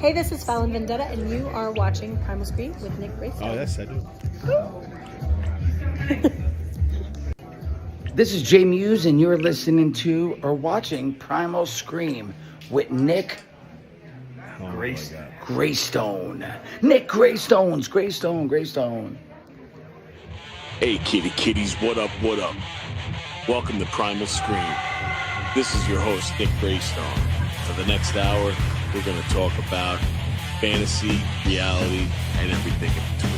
Hey, this is Fallon Vendetta, and you are watching Primal Scream with Nick Graystone. Oh, yes, I do. This is Jay Muse, and you're listening to or watching Primal Scream with Nick Graystone. Nick Graystone. Hey, kitties, what up? Welcome to Primal Scream. This is your host, Nick Graystone. For the next hour, we're going to talk about fantasy, reality, and everything in between.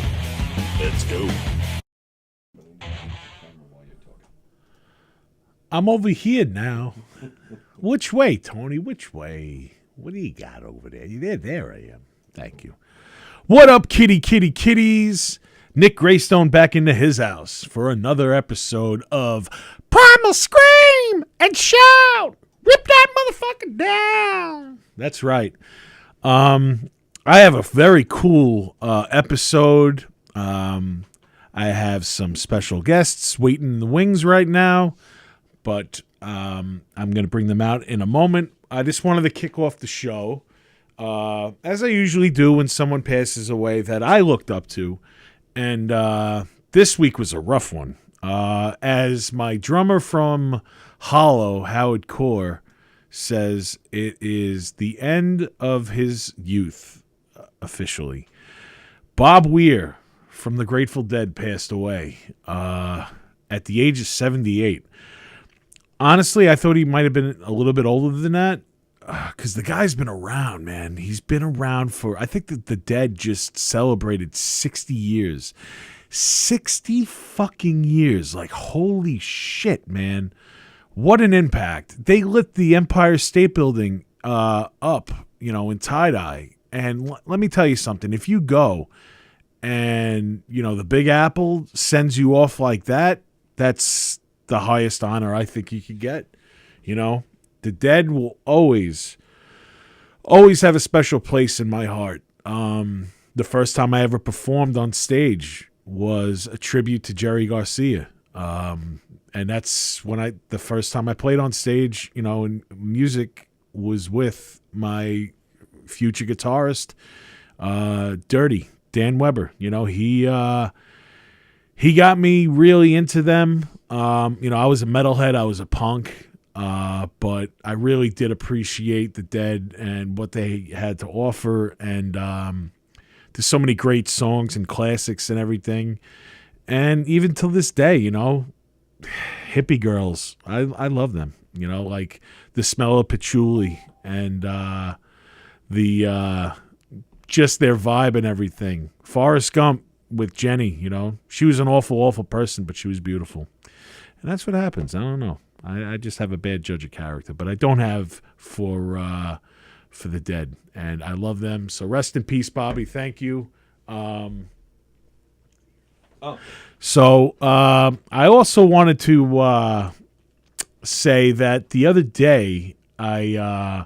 Let's go. I'm over here now. Which way, Tony? Which way? What do you got over there? There I am. Thank you. What up, kitties? Nick Graystone back into his house for another episode of Primal Scream and Shout! Rip that motherfucker down! That's right. I have a very cool episode. I have some special guests waiting in the wings right now, but I'm going to bring them out in a moment. I just wanted to kick off the show, as I usually do when someone passes away that I looked up to. And this week was a rough one. As my drummer from Hollow, Howard Core, says, it is the end of his youth, officially. Bob Weir from the Grateful Dead passed away at the age of 78. Honestly, I thought he might have been a little bit older than that, because the guy's been around, man. He's been around for, I think that the Dead just celebrated 60 years. 60 fucking years. Like, holy shit, man. What an impact. They lit the Empire State Building up, in tie-dye. And let me tell you something. If you go and, the Big Apple sends you off like that, that's the highest honor I think you could get. The Dead will always have a special place in my heart. The first time I ever performed on stage was a tribute to Jerry Garcia. And that's when the first time I played on stage, and music was with my future guitarist, Dirty, Dan Weber. He got me really into them. I was a metalhead, I was a punk. But I really did appreciate the Dead and what they had to offer. And there's so many great songs and classics and everything. And even till this day, hippie girls, I love them. Like the smell of patchouli and the just their vibe and everything. Forrest Gump with Jenny, she was an awful person, but she was beautiful. And that's what happens. I don't know. I just have a bad judge of character, but I don't have for the Dead, and I love them. So rest in peace, Bobby. Thank you. So I also wanted to say that the other day I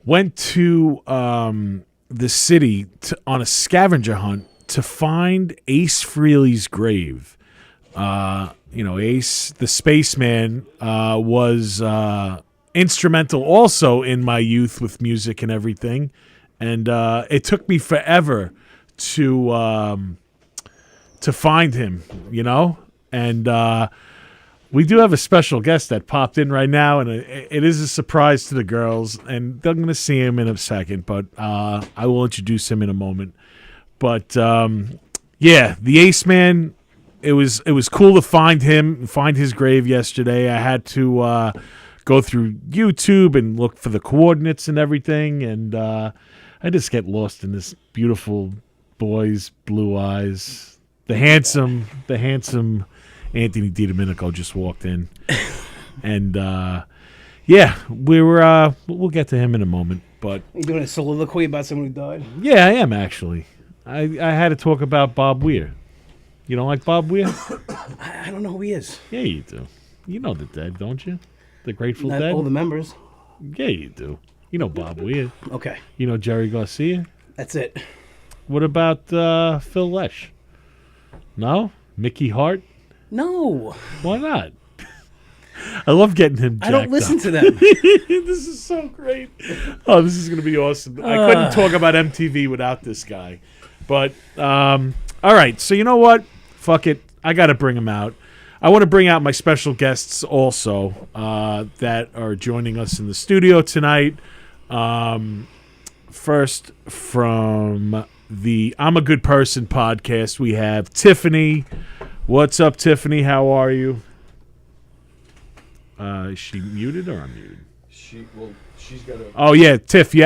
went to the city on a scavenger hunt to find Ace Frehley's grave. Ace, the spaceman, was instrumental also in my youth with music and everything. And it took me forever to find him, And we do have a special guest that popped in right now, and it is a surprise to the girls. And they're going to see him in a second, but I will introduce him in a moment. But, the Ace Man... It was cool to find his grave yesterday. I had to go through YouTube and look for the coordinates and everything, and I just get lost in this beautiful boy's blue eyes. The handsome Anthony DiDomenico just walked in, and we'll get to him in a moment. But you doing a soliloquy about someone who died? Yeah, I am actually. I had to talk about Bob Weir. You don't like Bob Weir? I don't know who he is. Yeah, you do. You know the Dead, don't you? The Grateful Not Dead? all the members. Yeah, you do. You know Bob Weir. Okay. You know Jerry Garcia? That's it. What about Phil Lesh? No? Mickey Hart? No. Why not? I love getting him jacked I don't listen up. to them. This is so great. Oh, this is going to be awesome. I couldn't talk about MTV without this guy. But, all right. So, you know what? Fuck it. I got to bring him out. I want to bring out my special guests also that are joining us in the studio tonight. First, from the I'm a Good Person podcast, we have Tiffany. What's up, Tiffany? How are you? Is she muted or unmuted? She's got to. Oh yeah, Tiffany,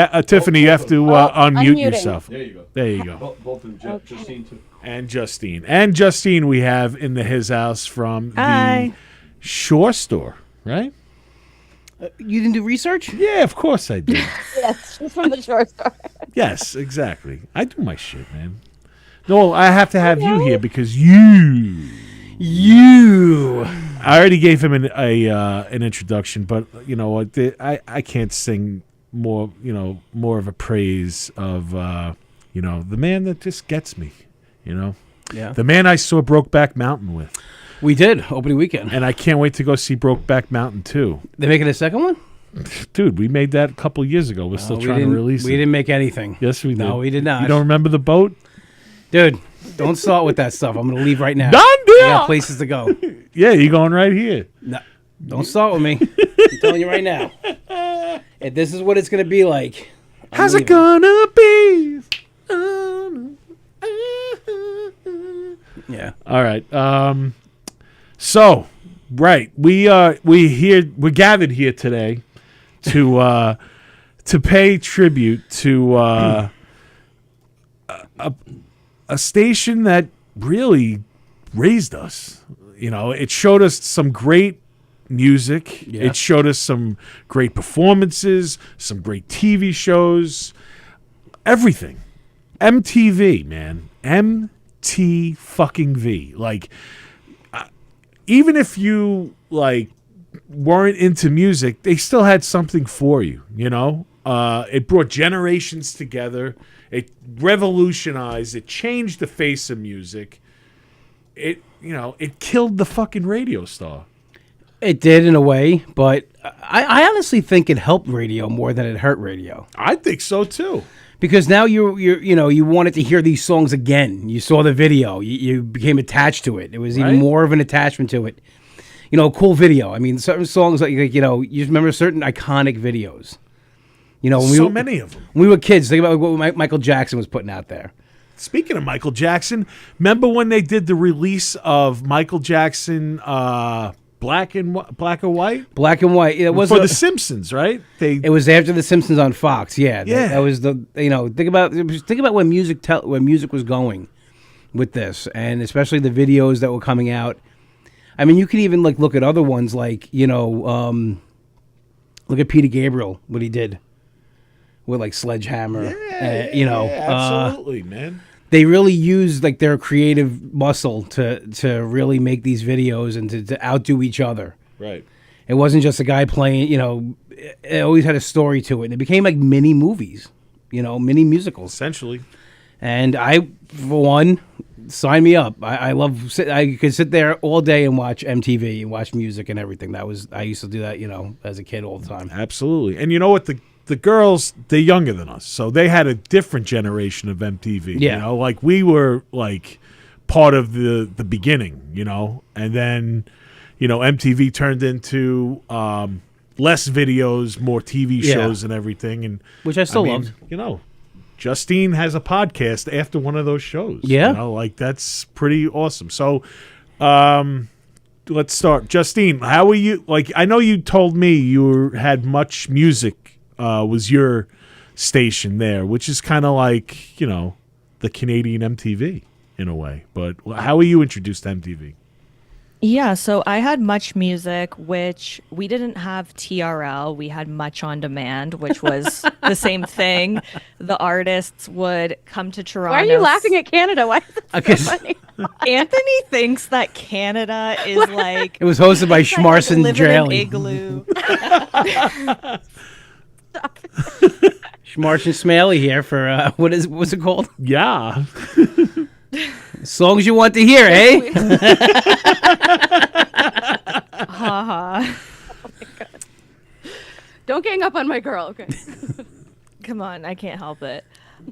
you have to unmute unmuting. yourself. There you go. There you go. Both of them, Justine too. And Justine, we have in his house from the Shore Store, right? You didn't do research? Yeah, of course I did. Yes, she's from the short store. Yes, exactly. I do my shit, man. No, I have to have you here because you. I already gave him an introduction, but you know what? I can't sing more. More of a praise of the man that just gets me. Yeah. The man I saw Brokeback Mountain with. We did, opening weekend. And I can't wait to go see Brokeback Mountain 2. They making a second one? Dude, we made that a couple years ago. We're still trying to release it. We didn't make anything. Yes, we did. No, we did not. You don't remember the boat? Dude, don't start with that stuff. I'm going to leave right now. Done I deal! got places to go. Yeah, you're going right here. No, don't start with me. I'm telling you right now. If this is what it's going to be like. How's it gonna be? Yeah. All right. So, right, we're gathered here today to pay tribute to a station that really raised us. It showed us some great music. Yeah. It showed us some great performances, some great TV shows, everything. MTV, man. MT fucking V. Like, even if you weren't into music, they still had something for you. It brought generations together. It revolutionized. It changed the face of music. It killed the fucking radio star. It did in a way, but I honestly think it helped radio more than it hurt radio. I think so too. Because now you wanted to hear these songs again. You saw the video. You became attached to it. It was even more of an attachment to it. Cool video. I mean, certain songs you remember certain iconic videos. Many of them. When we were kids, think about what Michael Jackson was putting out there. Speaking of Michael Jackson, remember when they did the release of Michael Jackson black and white? Black and white. It was for The Simpsons, right? It was after The Simpsons on Fox. Yeah. Yeah. That was think about when music was going with this, and especially the videos that were coming out. I mean, you can even look at other ones look at Peter Gabriel, what he did with Sledgehammer. Absolutely, man. They really used their creative muscle to really make these videos and to outdo each other. Right. It wasn't just a guy playing, it always had a story to it. And it became like mini movies, mini musicals. Essentially. And I, for one, sign me up. I could sit there all day and watch MTV and watch music and everything. I used to do that, as a kid all the time. Absolutely. And you know what? The girls, they're younger than us, so they had a different generation of MTV. Yeah. We were part of the beginning, and then, MTV turned into less videos, more TV shows and everything, and which I still loved. Justine has a podcast after one of those shows. Yeah, that's pretty awesome. So, let's start. Justine, how are you? I know you told me you had Much Music. Was your station there, which is kind of the Canadian MTV in a way. But how were you introduced to MTV? Yeah, so I had Much Music, which we didn't have TRL. We had Much On Demand, which was the same thing. The artists would come to Toronto. Why are you laughing at Canada? Why is it so funny? Anthony thinks that Canada is It was hosted by Schmarson living in Jally. Igloo. Schmarsh and Smalley here for what's it called? Yeah. Songs you want to hear, eh? Haha. Don't gang up on my girl, okay? Come on, I can't help it.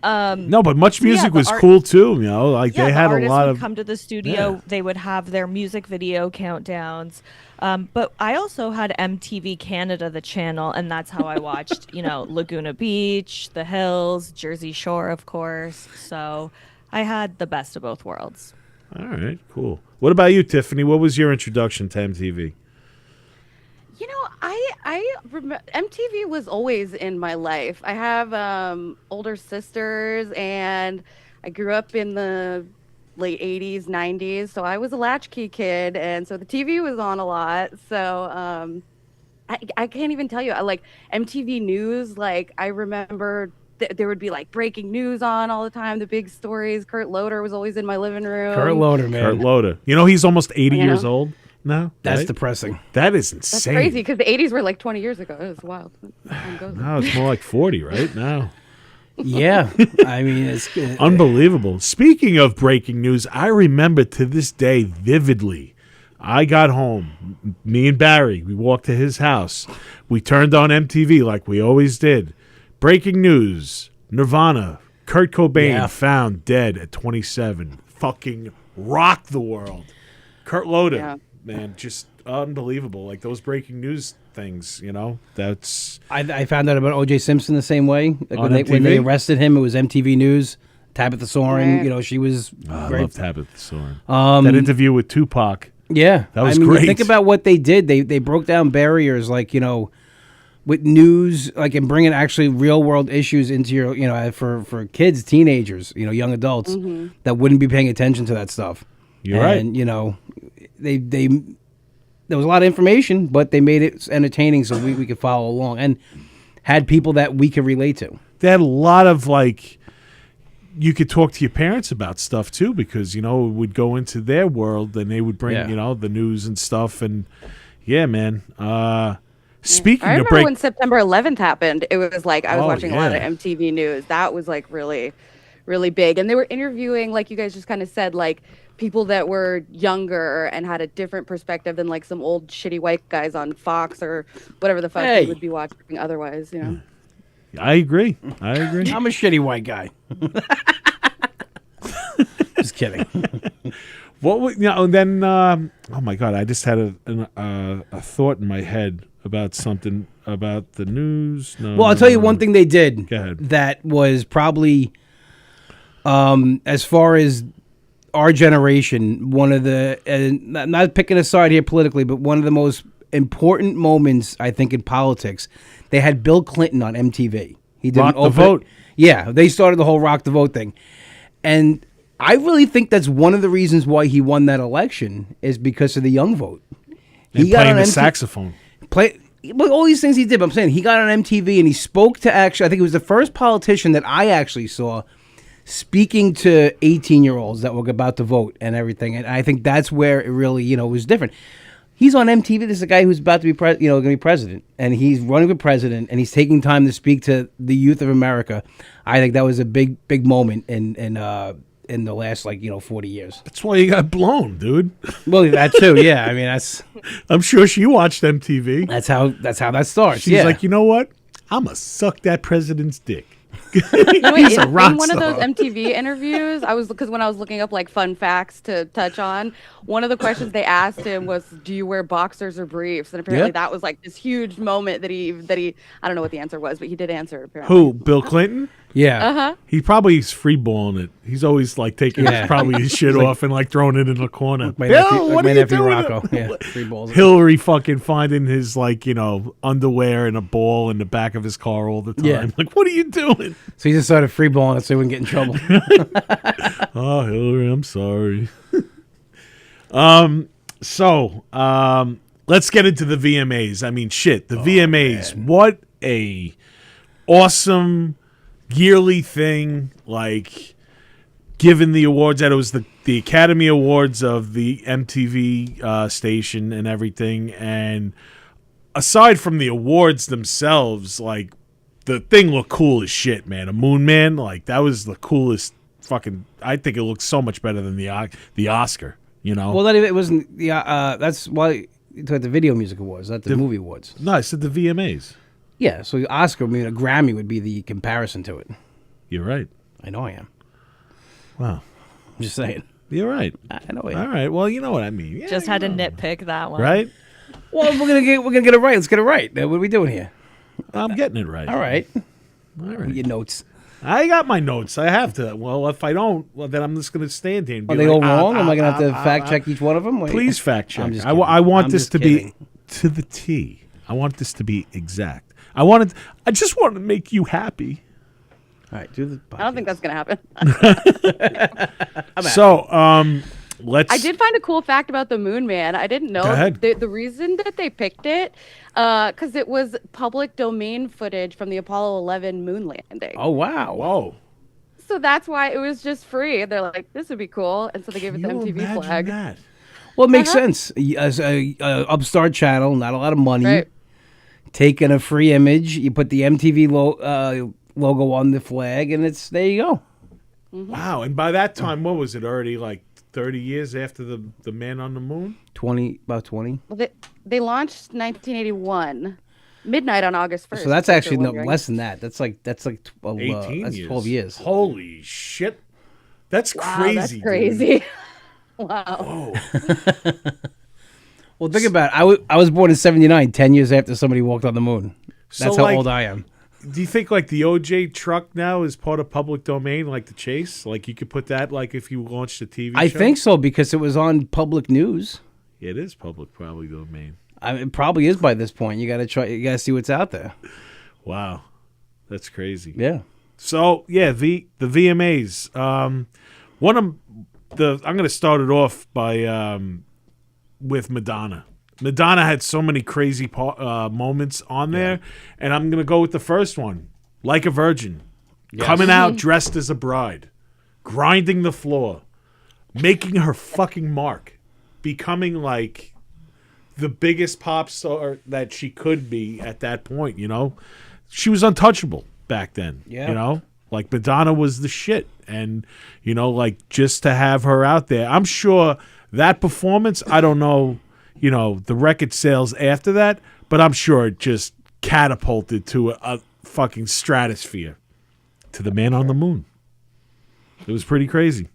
No, but Much Music the was cool too. You know, like Yeah, they the had a artists lot would of. come to the studio. Yeah. They would have their music video countdowns. But I also had MTV Canada, the channel, and that's how I watched, Laguna Beach, The Hills, Jersey Shore, of course. So I had the best of both worlds. All right, cool. What about you, Tiffany? What was your introduction to MTV? I remember MTV was always in my life. I have older sisters, and I grew up in the late 80s, 90s, so I was a latchkey kid, and so the TV was on a lot. So I can't even tell you. Like MTV News, like I remember there would be like breaking news on all the time, the big stories. Kurt Loder was always in my living room. Kurt Loder, man. Kurt Loder. You know, he's almost 80 Yeah. years old now. That's right? depressing. That is That's insane. crazy because the 80s were like 20 years ago. It was wild. Time goes. No, it's more like 40 right now. Yeah, I mean, it's Unbelievable. Speaking of breaking news, I remember to this day vividly. I got home, me and Barry, we walked to his house. We turned on MTV like we always did. Breaking news, Nirvana, Kurt Cobain found dead at 27. Fucking rocked the world. Kurt Loder, man, just unbelievable. Like those breaking news things, that's... I found out about O.J. Simpson the same way. Like On when they MTV? arrested him, it was MTV News. Tabitha Soren, Right. she was I great. love Tabitha Soren. That interview with Tupac. Yeah, That was I mean, great. You think about what they did. They broke down barriers, like with news, like and bringing actually real world issues into your, for kids, teenagers, young adults that wouldn't be paying attention to that stuff. You're and, right. They there was a lot of information, but they made it entertaining so we could follow along and had people that we could relate to. They had a lot of you could talk to your parents about stuff too, because it would go into their world and they would bring the news and stuff. And yeah, man. Speaking I of remember when September 11th happened. It was like I was watching a lot of yeah. MTV News. That was like really, really big. And they were interviewing, like you guys just kind of said, like people that were younger and had a different perspective than like some old shitty white guys on Fox or whatever the fuck you would be watching otherwise. I agree. I'm a shitty white guy. Just kidding. What would and then? Oh my God! I just had a thought in my head about something about the news. No, Well, I'll tell you one thing they did Go ahead. that was probably, as far as our generation, one of the, not picking a side here politically, but one of the most important moments, I think, in politics. They had Bill Clinton on MTV. He did Rock the Vote. Yeah, they started the whole Rock the Vote thing. And I really think that's one of the reasons why he won that election is because of the young vote. And playing the saxophone. All these things he did. But I'm saying he got on MTV and he spoke to I think it was the first politician that I actually saw speaking to 18-year-olds that were about to vote and everything. And I think that's where it really, was different. He's on MTV. This is a guy who's about to be, going to be president, and he's running for president, and he's taking time to speak to the youth of America. I think that was a big, big moment in the last 40 years. That's why you got blown, dude. Well, that too. Yeah, I mean that's. I'm sure she watched MTV. That's how that starts. She's like, you know what? I'm gonna suck that president's dick. He's a rock in one of star. those MTV interviews, because when I was looking up like fun facts to touch on, one of the questions they asked him was, "Do you wear boxers or briefs?" And apparently that was like this huge moment that he I don't know what the answer was, but he did answer it apparently. Who? Bill Clinton? Yeah. He probably is freeballing it. He's always taking probably his shit off and throwing it in the corner. My Bill, nephew, what my are you nephew doing? Rocco. Yeah, free balls. Hillary fucking finding his underwear and a ball in the back of his car all the time. Yeah. What are you doing? So he just started free balling it so he wouldn't get in trouble. Oh, Hillary, I'm sorry. Let's get into the VMAs. I mean, shit, the VMAs. Man. What a awesome yearly thing, given the awards that it was the Academy Awards of the MTV station and everything. And aside from the awards themselves, the thing looked cool as shit, man. A Moon Man, that was the coolest fucking. I think it looked so much better than the Oscar. Well, it wasn't the. That's why you took the Video Music Awards, not the movie awards. No, I said the VMAs. Yeah, so the Oscar, I mean, a Grammy would be the comparison to it. You're right. I know I am. Wow. I'm just saying. You're right. I know I am. All right. Well, you know what I mean. Yeah, Just had to nitpick that one. right? Well, we're gonna get it right. Let's get it right. What are we doing here? I'm getting it right. All right. All right. Your notes. I got my notes. I have to. Well, if I don't, well, then I'm just going to stand here and be Are they like, all wrong? Am I gonna have to fact check each one of them? Wait. Please fact check. I'm just I want I'm this just to kidding. be to the T. I want this to be exact. I just wanted to make you happy. All right, do the. I don't think that's gonna happen. So, let's. I did find a cool fact about the Moon Man. I didn't know Go ahead. the reason that they picked it, because it was public domain footage from the Apollo 11 moon landing. Oh wow! Whoa. So that's why it was just free. They're like, this would be cool, and so they gave it the Can you MTV imagine flag. that? Well, it makes sense. As a upstart channel, not a lot of money. Right. Taking a free image, you put the MTV logo on the flag, and it's there. You go. Wow. And by that time, what was it? Already like 30 years after the Man on the Moon? About 20. Well, they launched 1981, midnight on August 1st. So that's if actually you're no wondering. less than that. That's like 12, 18 that's years. 12 years. Holy shit. That's Wow, crazy. that's dude. crazy. Wow. Whoa. Well, think about it. I was born in 79, 10 years after somebody walked on the moon. So, That's how like, old I am. Do you think like the OJ truck now is part of public domain, like the Chase? Like you could put that like if you launched a TV I show? think so because it was on public news. It is public probably domain. It probably is by this point. You got to try. You got to see what's out there. Wow. That's crazy. Yeah. So yeah, the VMAs. One of I'm going to start it off by with Madonna. Madonna had so many crazy moments on there, and I'm going to go with the first one, Like a Virgin, coming out dressed as a bride, grinding the floor, making her fucking mark, becoming like the biggest pop star that she could be at that point. You know, she was untouchable back then. Yeah. You know. Like, Madonna was the shit. And, you know, like, just to have her out there. I'm sure that performance, I don't know, you know, the record sales after that, but I'm sure it just catapulted to a fucking stratosphere to the Man on the Moon. It was pretty crazy.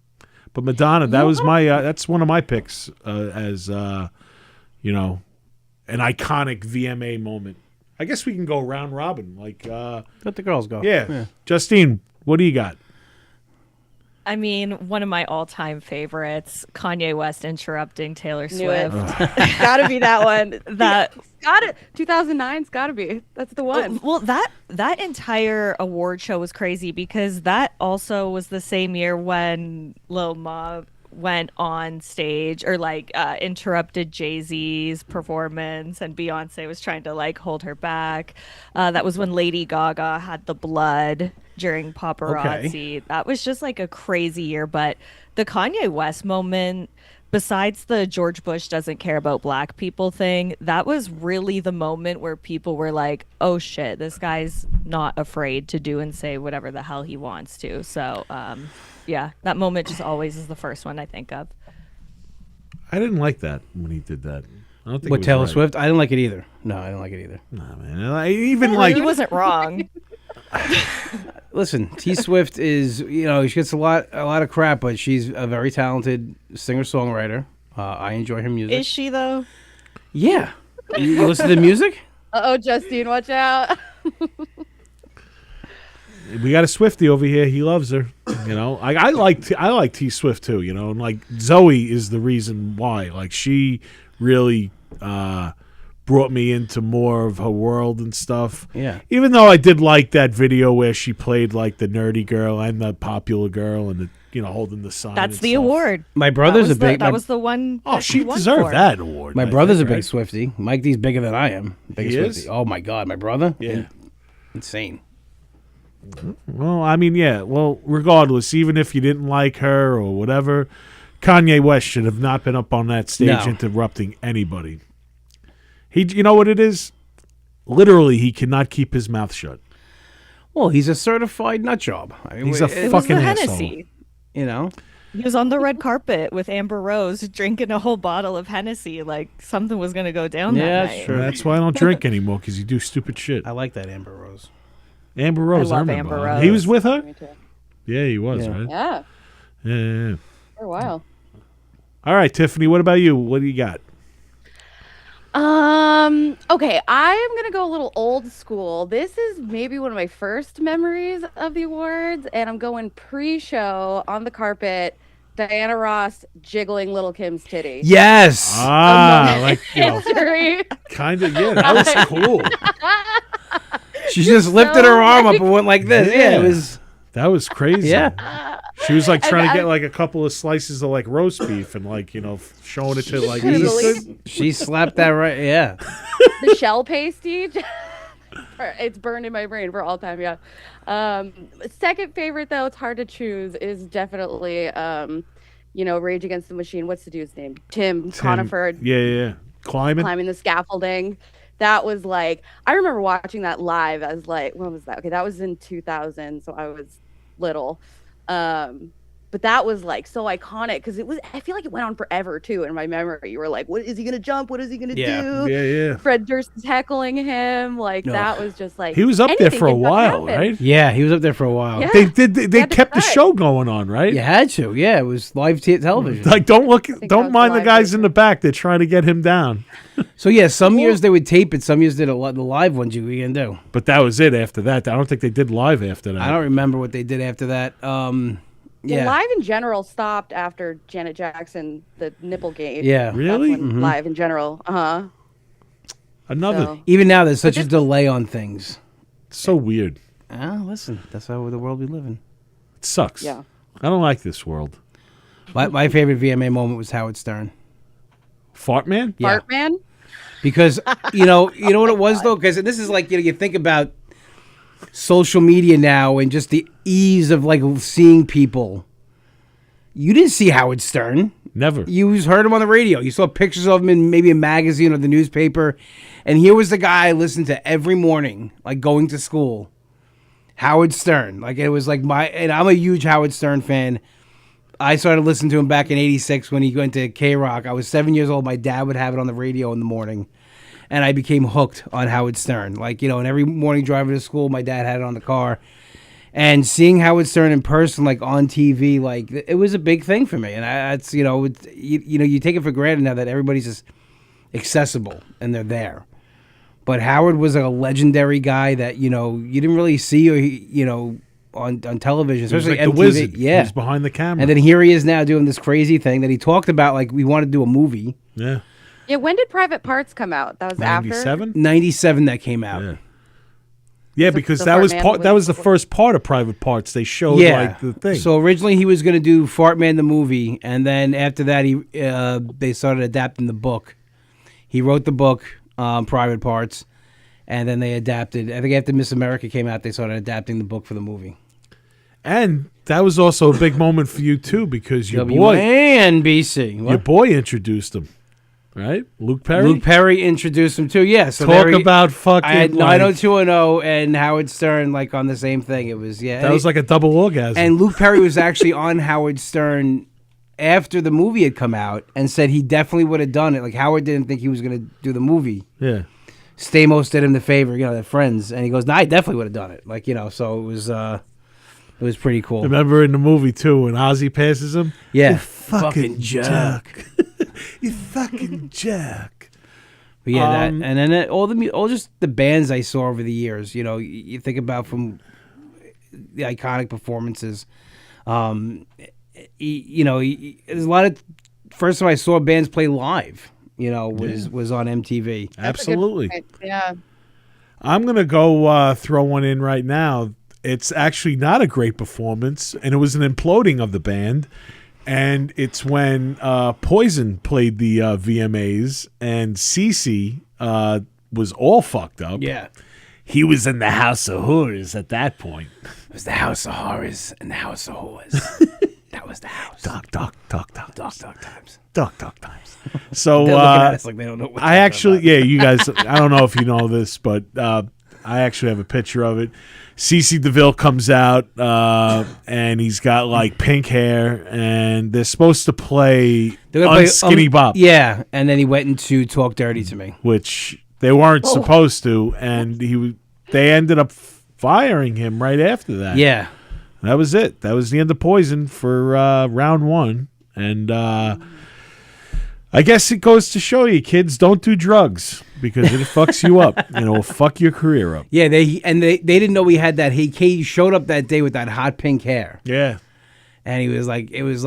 But Madonna, that was my, that's one of my picks as, you know, an iconic VMA moment. I guess we can go round robin. Like, Let the girls go. yeah. Justine, what do you got? I mean, one of my all-time favorites, Kanye West interrupting Taylor Knew it. Swift. Gotta be that one. That 2009's gotta be. That's the one. well, that entire award show was crazy because that also was the same year when Lil Ma went on stage or like interrupted Jay-Z's performance and Beyonce was trying to like hold her back. That was when Lady Gaga had the blood during paparazzi. Okay. That was just like a crazy year. But the Kanye West moment, besides the George Bush doesn't care about black people thing, that was really the moment where people were like, oh shit, this guy's not afraid to do and say whatever the hell he wants to. So yeah, that moment just always is the first one I think of. I didn't like that when he did that. I don't think With it was Taylor right. Swift, I didn't like it either. No, I didn't like it either. Nah, man. Even like He wasn't wrong. Listen, T Swift is, you know, she gets a lot of crap, but she's a very talented singer-songwriter. I enjoy her music. Is she though? Yeah. You listen to the music? Uh-oh, Justine, watch out. we got a Swiftie over here. He loves her. You know, I like T Swift too. You know, and like Zoe is the reason why. Like she really brought me into more of her world and stuff. Yeah. Even though I did like that video where she played like the nerdy girl and the popular girl and the, you know, holding the sign. That's and the stuff. award. My brother's That was the one. Oh, that she won deserved for. that award. My I brother's think, a big right? Swiftie. Mike D's bigger than I am. Big He Swiftie. is? Oh my God, my brother? Yeah. Insane. Well, I mean, yeah. Well, regardless, even if you didn't like her or whatever, Kanye West should have not been up on that stage No. interrupting anybody. You know what it is? Literally, he cannot keep his mouth shut. Well, he's a certified nut job. I mean, He's a It was fucking the asshole. Hennessy. you know. He was on the red carpet with Amber Rose drinking a whole bottle of Hennessy, like something was gonna go down Yeah, that night. sure. That's why I don't drink anymore, because you do stupid shit. I like that Amber Rose. Amber Rose, love remember. Amber Rose. He was with her? Me too. Yeah, he was, Yeah. right? Yeah, Yeah. for a while. All right, Tiffany, what about you? What do you got? Okay, I am gonna go a little old school. This is maybe one of my first memories of the awards, and I'm going pre-show on the carpet. Diana Ross jiggling Little Kim's titty. Yes. Like, History. kind of, yeah, that was cool. She just lifted her arm up and went like this. Yeah, it was. That was crazy. Yeah. She was like trying to And get like a couple of slices of like roast beef and like, showing it to like. could've believed- She slapped that right. Yeah. The shell pasty. It's burned in my brain for all time. Yeah. Second favorite though, it's hard to choose, is definitely Rage Against the Machine. What's the dude's name? Tim Conifer. Yeah. Climbing The scaffolding. That was like, I remember watching that live. I was like, when was that? Okay, that was in 2000, so I was little. But that was like so iconic because I feel like it went on forever too in my memory. You were like, what is he gonna jump? What is he gonna do? Yeah. Fred Durst is heckling him. Like that was just like, He was up there anything for a could while, happen. right? Yeah, he was up there for a while. Yeah. They had to kept the cut. show going on, right? You had to. Yeah, it was live television. Like don't that was mind the the guys live in the back. They're trying to get him down. So yeah, some years they would tape it. Some years did the live ones. You can do. But that was it after that. I don't think they did live after that. I don't remember what they did after that. Yeah. Well, live in general stopped after Janet Jackson, the Nipplegate. Yeah. Really? That's when live in general. Another. So- Even now, there's such a delay on things. So weird. Listen, that's how the world we live in. It sucks. Yeah. I don't like this world. My favorite VMA moment was Howard Stern. Fart man? Yeah. Fart Man. Because you know what it was though, because this is like you think about social media now and just the ease of like seeing people. You didn't see Howard Stern. Never. You heard him on the radio. You saw pictures of him in maybe a magazine or the newspaper, and here was the guy I listened to every morning, like going to school. Howard Stern, like it was like and I'm a huge Howard Stern fan. I started listening to him back in '86 when he went to K-Rock. I was 7 years old. My dad would have it on the radio in the morning, and I became hooked on Howard Stern. Like, and every morning driving to school, my dad had it on the car. And seeing Howard Stern in person, like on TV, like it was a big thing for me. And that's you take it for granted now that everybody's just accessible and they're there. But Howard was a legendary guy that you didn't really see on television, especially like the MTV. wizard. Yeah, He's behind the camera. and then here he is now doing this crazy thing that he talked about. Like we wanted to do a movie. Yeah. Yeah. When did Private Parts come out? That was after. 97? '97 that came out. Yeah. Yeah, because the that Fart was Man part. That was- was the first part of Private Parts. They showed like the thing. So originally he was going to do Fart Man the movie, and then after that they started adapting the book. He wrote the book, Private Parts, and then they adapted. I think after Miss America came out, they started adapting the book for the movie. And that was also a big moment for you too, because your WNBC. boy introduced him, right? Luke Perry. Luke Perry introduced him too. Yeah. So Talk there he- about fucking. I had like, 90210 and Howard Stern like on the same thing. It was that was like a double orgasm. And Luke Perry was actually on Howard Stern after the movie had come out and said he definitely would have done it. Like Howard didn't think he was going to do the movie. yeah. Stamos did him the favor, they're friends, and he goes, "No, I definitely would have done it." Like so it was pretty cool. Remember in the movie too when Ozzy passes him? Yeah, You fucking jerk. You fucking jerk. But yeah, that and then all just the bands I saw over the years. You think about from the iconic performances. There's a lot of first time I saw bands play live. Was on MTV. Absolutely. Right. Yeah. I'm gonna go throw one in right now. It's actually not a great performance, and it was an imploding of the band. And it's when Poison played the VMAs, and Cece was all fucked up. Yeah. He was in the House of Horrors at that point. It was the House of Horrors and the House of Horrors. That was the house. Talk times. times. So They're looking at us like they don't know what I actually, yeah, you guys, I don't know if you know this, but I actually have a picture of it. Cece DeVille comes out, and he's got like pink hair, and they're supposed to play They're gonna play, Skinny Bop, Yeah, and then he went into Talk Dirty to Me. which they weren't supposed to, and they ended up firing him right after that. Yeah. That was it. That was the end of Poison for round one, and I guess it goes to show you, kids, don't do drugs because it fucks you up. And it will fuck your career up. Yeah, they didn't know he had that. He showed up that day with that hot pink hair. Yeah. And it was like, it was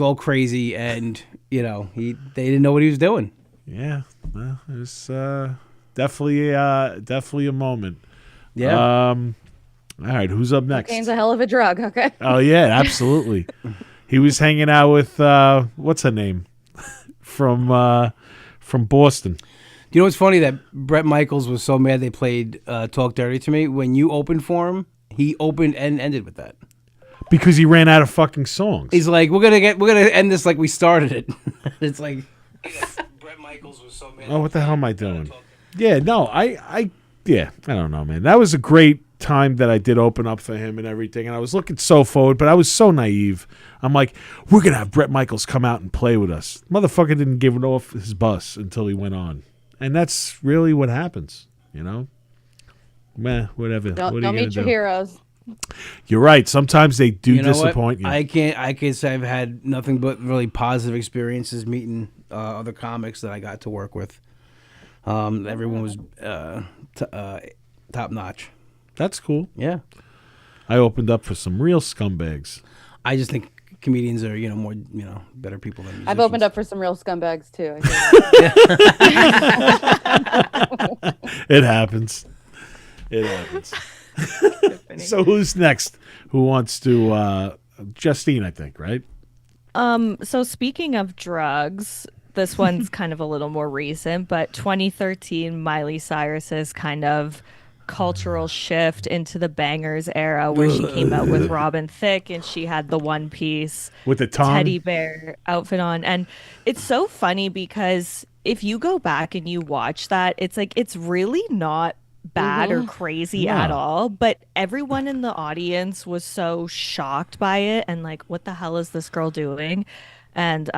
all crazy, and they didn't know what he was doing. Yeah. Well, it was definitely a moment. Yeah. All right, who's up next? Cocaine's a hell of a drug. Okay. Oh yeah, absolutely. He was hanging out with what's her name from Boston. Do you know what's funny? That Bret Michaels was so mad they played Talk Dirty to Me. When you opened for him, he opened and ended with that. Because he ran out of fucking songs. He's like, we're gonna end this like we started it. It's like Bret Michaels was so mad. Oh, what the hell am I doing? Yeah, no, I don't know, man. That was a great time that I did open up for him and everything, and I was looking so forward, but I was so naive. I'm like, we're gonna have Bret Michaels come out and play with us. Motherfucker didn't give it off his bus until he went on, and that's really what happens, Meh, whatever. Don't meet your heroes. You're right. Sometimes they do You know disappoint what? you. I can say I've had nothing but really positive experiences meeting other comics that I got to work with. Everyone was top notch. That's cool. Yeah. I opened up for some real scumbags. I just think comedians are, more, better people than musicians. I've opened up for some real scumbags too. It happens. So who's next? Who wants to? Justine, I think, right? So speaking of drugs, this one's kind of a little more recent, but 2013, Miley Cyrus's kind of cultural shift into the bangers era, where she came out with Robin Thicke and she had the one piece with the tongue teddy bear outfit on. And it's so funny because if you go back and you watch that, it's like, it's really not bad or crazy at all, but everyone in the audience was so shocked by it and like, what the hell is this girl doing? And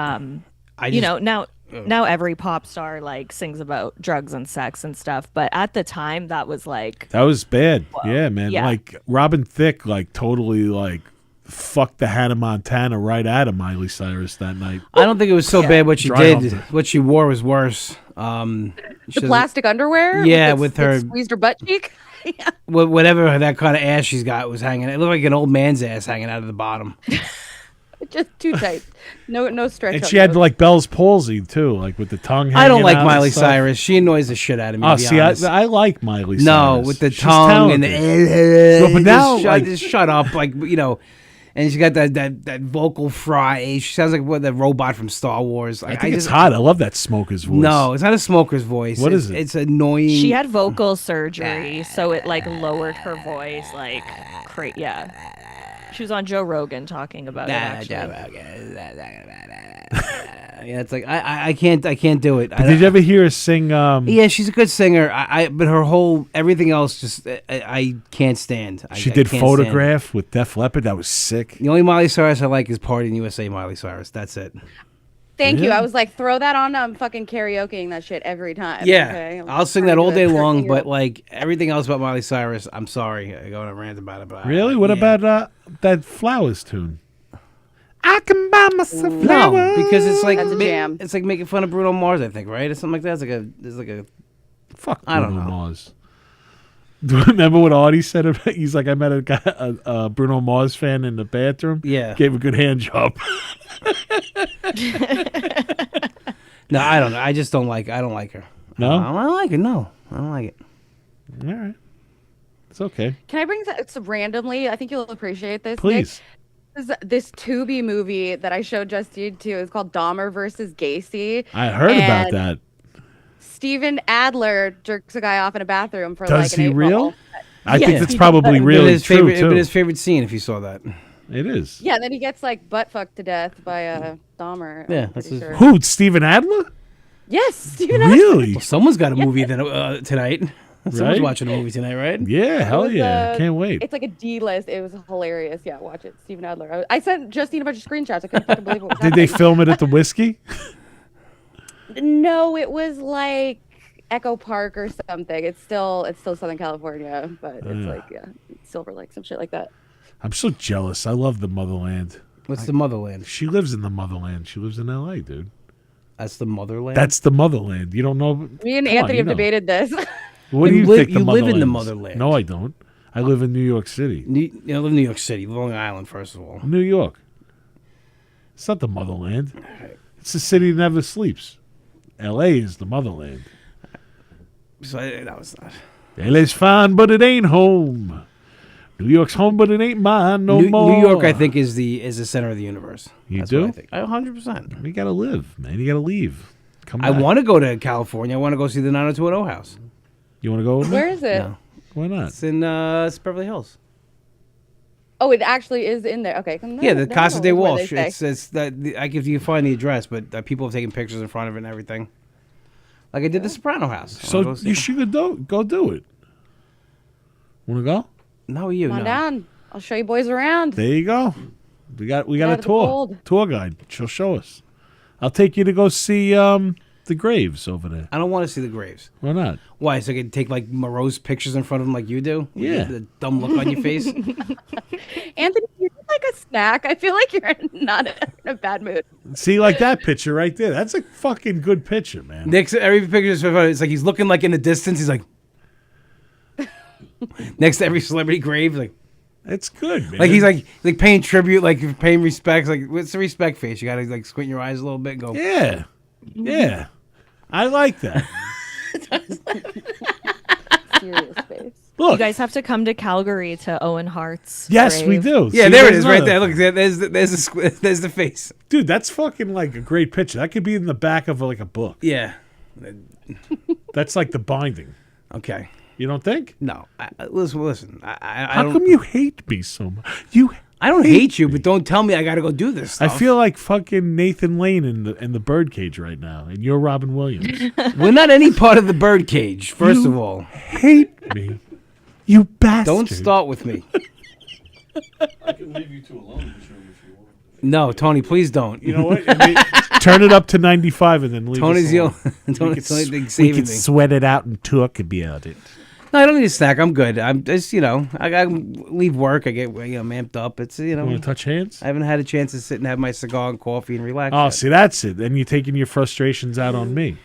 now every pop star like sings about drugs and sex and stuff, but at the time that was bad. Whoa. Yeah, man. Yeah. Like Robin Thicke like totally like fucked the Hannah Montana right out of Miley Cyrus that night. I don't think it was so bad what she Dry did. humped. What she wore was worse. The plastic underwear? Yeah, That with her squeezed her butt cheek? Yeah. whatever that kind of ass she's got was hanging. It looked like an old man's ass hanging out of the bottom. Just too tight. No stretch. And on she had those. like Bell's palsy too, like with the tongue hanging I don't like out and Miley stuff. Cyrus. She annoys the shit out of me. Oh, to be see, honest. I like Miley Cyrus. No, with the She's tongue and talented. No, but now, just shut up, like and she got that vocal fry. She sounds like the robot from Star Wars. I think it's hot. I love that smoker's voice. No, it's not a smoker's voice. What is it? It's annoying. she had vocal surgery, so it like lowered her voice like yeah. She was on Joe Rogan talking about it actually. Yeah, it's like I can't do it. Did you ever hear her sing? Yeah, she's a good singer. But her whole everything else just I can't stand. She I did can't Photograph with Def Leppard. That was sick. The only Miley Cyrus I like is Party in USA Miley Cyrus. That's it. Thank you. Yeah. I was like, throw that on. I'm fucking karaokeing that shit every time. Yeah, Okay? I'll sing that all day long. But like everything else about Miley Cyrus, I'm sorry. I go on a rant about it. But Really? What about that Flowers tune? I can buy myself flowers. No, because it's like That's a jam. it's like making fun of Bruno Mars. I think, right? Or something like that. It's like a Fuck I don't Bruno know. Mars. Do you remember what Artie said about? He's like, I met a guy, a Bruno Mars fan in the bathroom. Yeah. Gave a good hand job. No, I don't know. I just don't like. I don't like her. No? I don't like it. No, I don't like it. All right. It's okay. Can I bring that randomly? I think you'll appreciate this. Please. Nick. This Tubi movie that I showed Justine too is called Dahmer versus Gacy. I heard about And that. Steven Adler jerks a guy off in a bathroom for Does like an he 8 real? bubble. I Yes, think that's he probably does. really his true favorite, too. But his favorite scene, if you saw that. It is. Yeah, then he gets like butt fucked to death by a Dahmer. Yeah, I'm that's pretty his- sure. Who? Steven Adler? Yes, Steven Adler. Really? Well, someone's got a movie tonight. Someone's Right? watching a movie tonight, right? Yeah, hell was, yeah. Can't wait. It's like a D list. It was hilarious. Yeah, watch it. Steven Adler. I sent Justine a bunch of screenshots. I couldn't fucking believe it was Did they happening. film it at the whiskey? No, it was like Echo Park or something. It's still Southern California, but it's like Silver Lake, some shit like that. I'm so jealous. I love the motherland. What's the motherland? She lives in the motherland. She lives in L.A., dude. That's the motherland. That's the motherland. You don't know? Me and Come on, Anthony you have know. debated this. What do You you live- think the you live in the motherland is? motherland. No, I don't. I live in New York City. I live in New York City, Long Island, first of all. New York. It's not the motherland. It's the city that never sleeps. L.A. is the motherland. So that was not. LA's fine, but it ain't home. New York's home, but it ain't mine no more. New York, I think, is the center of the universe. You That's do? What I think. 100%. You gotta live, man. You gotta leave. Come I back. want to go to California. I want to go see the 90210 house. You want to go with me? Where is it? No. Why not? It's in it's Beverly Hills. Oh, it actually is in there. Okay. Yeah, the Never Casa know de where they Walsh. say. It's that I give you find the address, but people have taken pictures in front of it and everything. Like I did the Soprano house. I wanna So go see you it. should go do it. Want to go? No, you Come on no. down. I'll show you boys around. There you go. We got Get a out of the cold. tour guide. She'll show us. I'll take you to go see the graves over there. I don't want to see the graves. Why not? Why? So I can take like morose pictures in front of them like you do? With Yeah. The dumb look on your face. Anthony, you're like a snack. I feel like you're not in a bad mood. See, like that picture right there. That's a fucking good picture, man. Next, every picture is it's like he's looking like in the distance. He's like next to every celebrity grave, like It's good, man. he's like paying tribute, like paying respects. Like what's the respect face? You gotta like squint your eyes a little bit and go. yeah, yeah. I like that. Serious face. Look, You guys have to come to Calgary to Owen Hart's. yes, we grave. do. Yeah, See, there it there's is, right another- there. Look, there's the face. dude. That's fucking like a great picture. That could be in the back of like a book. Yeah. That's like the binding. Okay. You don't think? No. Listen. I How don't. come you hate me so much? I don't hate you, but don't tell me I got to go do this I stuff. feel like fucking Nathan Lane in the birdcage right now, and you're Robin Williams. we're not any part of the birdcage. First of all, Hate me, you bastard. don't start with me. I can leave you two alone in this room if you want. No, Tony, please don't. You know what? Turn it up to 95 and then leave. Tony's us the alone. only, Tony's the only thing We saving could me. sweat it out and talk about it. No, I don't need a snack. I'm good. I'm just, I leave work. I get, amped up. It's, You want to touch hands? I haven't had a chance to sit and have my cigar and coffee and relax. Oh, yet. see, that's it. Then you're taking your frustrations out on me.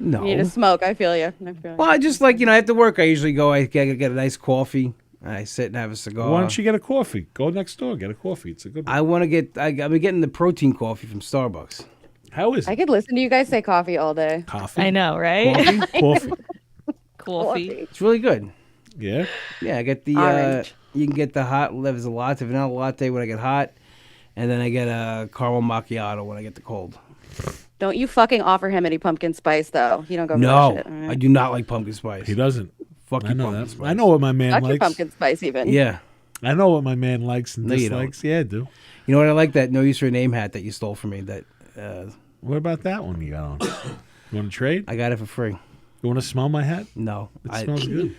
No. You need to smoke. I feel you. Well, I just like, after work, I usually go, I get a nice coffee. I sit and have a cigar. Why don't you get a coffee? Go next door, get a coffee. It's a good one. I want to get, I've been getting the protein coffee from Starbucks. How is I it? could listen to you guys say coffee all day. Coffee? I know, right? Coffee? Coffee. It's really good. Yeah? Yeah, I get the, Orange. you can get the hot, there's a latte, vanilla latte when I get hot. And then I get a caramel macchiato when I get the cold. Don't you fucking offer him any pumpkin spice though. You don't go for No, that shit. All right? I do not like pumpkin spice. He doesn't. Fuck I you, know pumpkin that. spice. I know what my man Not your likes. pumpkin spice even. Yeah. I know what my man likes and No, you don't. dislikes. Yeah, I do. You know what I like? That no use for a name hat that you stole from me. That What about that one you got on? You want to trade? I got it for free. You want to smell my hat? No, It smells good.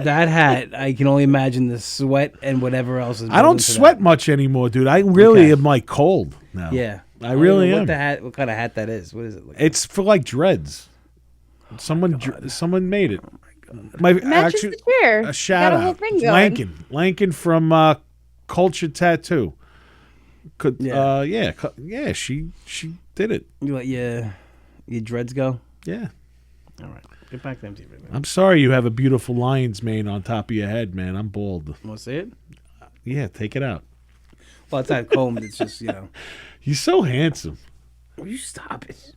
that hat. I can only imagine the sweat and whatever else is. I built don't into sweat much anymore, dude. I really Okay. am like cold now. That. Yeah, I really don't know am. What kind of hat that is? What is it? Like? It's for like dreads. Someone made it. My Matches the chair. a shout Got a whole out. thing going. Lankin from Culture Tattoo. Yeah. Yeah, she did it. You let your dreads go. Yeah. All right, get back to MTV. Man. I'm sorry you have a beautiful lion's mane on top of your head, man. I'm bald. Want to see it? Yeah, take it out. Well, it's not combed. It's just He's so handsome. Will you stop it?